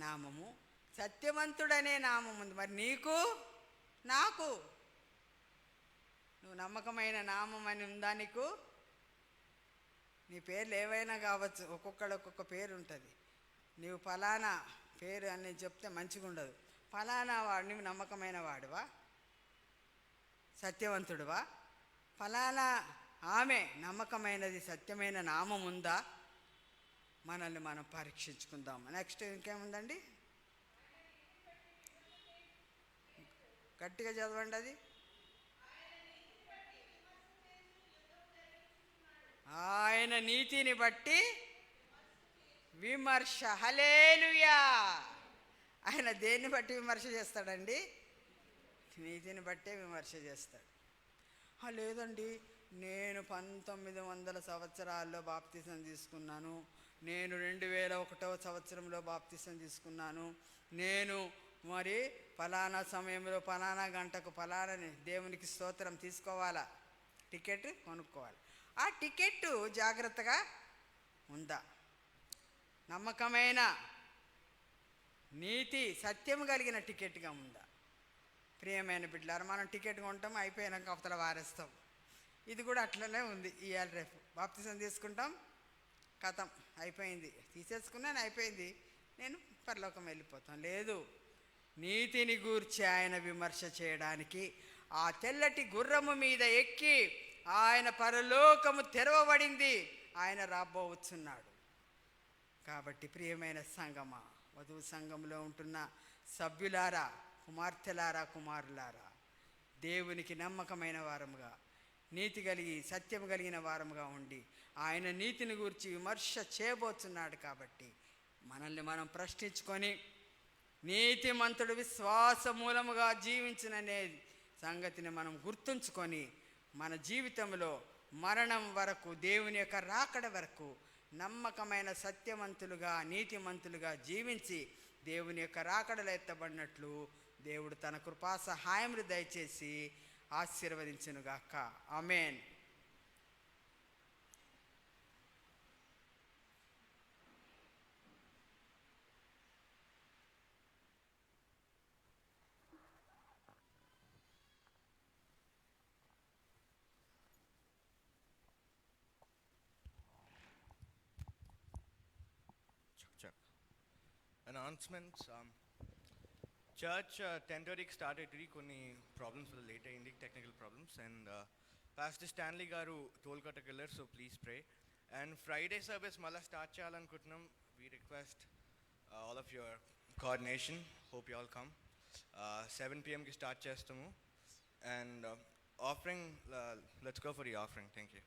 నామము, సత్యవంతుడనే నామం ఉంది. మరి నీకు నాకు నువ్వు నమ్మకమైన నామం అని ఉందా నీకు? నీ పేర్లు ఏవైనా కావచ్చు, ఒక్కొక్క పేరు ఉంటుంది. నీవు ఫలానా పేరు అని చెప్తే మంచిగా ఉండదు. ఫలానా వాడు నువ్వు నమ్మకమైన వాడువా, సత్యవంతుడువా? ఫలానా ఆమె నమ్మకమైనది సత్యమైన నామం ఉందా? మనల్ని మనం పరీక్షించుకుందాం. నెక్స్ట్ ఇంకేముందండి? గట్టిగా చదవండి అది. ఆయన నీతిని బట్టి విమర్శ. హల్లెలూయా. ఆయన దేన్ని బట్టి విమర్శ చేస్తాడండి? నీతిని బట్టే విమర్శ చేస్తాడు. లేదండి, నేను 1900 సంవత్సరాల్లో బాప్తిసం తీసుకున్నాను, నేను 2001వ సంవత్సరంలో బాప్తిసం తీసుకున్నాను, నేను మరి ఫలానా సమయంలో ఫలానా గంటకు ఫలానా దేవునికి స్తోత్రం తీసుకోవాలా, టికెట్ కొనుక్కోవాలి. ఆ టికెట్టు జాగ్రత్తగా ఉందా? నమ్మకమైన నీతి సత్యం కలిగిన టికెట్గా ఉందా? ప్రియమైన బిడ్డలారా, మనం టికెట్ కొంటాం, అయిపోయాక అవతల వారేస్తాం. ఇది కూడా అట్లనే ఉంది. ఇవాళ రేపు బాప్తిసం తీసుకుంటాం, కథం అయిపోయింది, తీసేసుకున్నాను అయిపోయింది, నేను పరలోకం వెళ్ళిపోతాం. లేదు, నీతిని గూర్చి ఆయన విమర్శ చేయడానికి ఆ తెల్లటి గుర్రము మీద ఎక్కి ఆయన పరలోకము తెరవబడింది, ఆయన రాబోవచ్చున్నాడు. కాబట్టి ప్రియమైన సంగమా, వధువు సంఘంలో ఉంటున్న సభ్యులారా, కుమార్తెలారా, కుమారులారా, దేవునికి నమ్మకమైన వారముగా, నీతి కలిగి సత్యం కలిగిన వారముగా ఉండి ఆయన నీతిని గురించి విమర్శ చేయబోతున్నాడు. కాబట్టి మనల్ని మనం ప్రశ్నించుకొని నీతిమంతుడు విశ్వాస మూలముగా జీవించిననే సంగతిని మనం గుర్తుంచుకొని మన జీవితంలో మరణం వరకు, దేవుని యొక్క రాకడ వరకు నమ్మకమైన సత్యవంతులుగా నీతిమంతులుగా జీవించి దేవుని యొక్క రాకడలో ఎత్తబడినట్లు దేవుడు తన కృపా సహాయములు దయచేసి ఆశీర్వదించునుగాక. ఆమేన్. Announcements. Church 10:30 started today. Konni problems were late ayindi, technical problems, and Pastor Stanley garu Tolkota Killer, so please pray. And Friday service mala start cheyalanuntunam. We request all of your coordination. Hope you all come. 7 p.m. ki start chestamu. And offering, let's go for the offering. Thank you.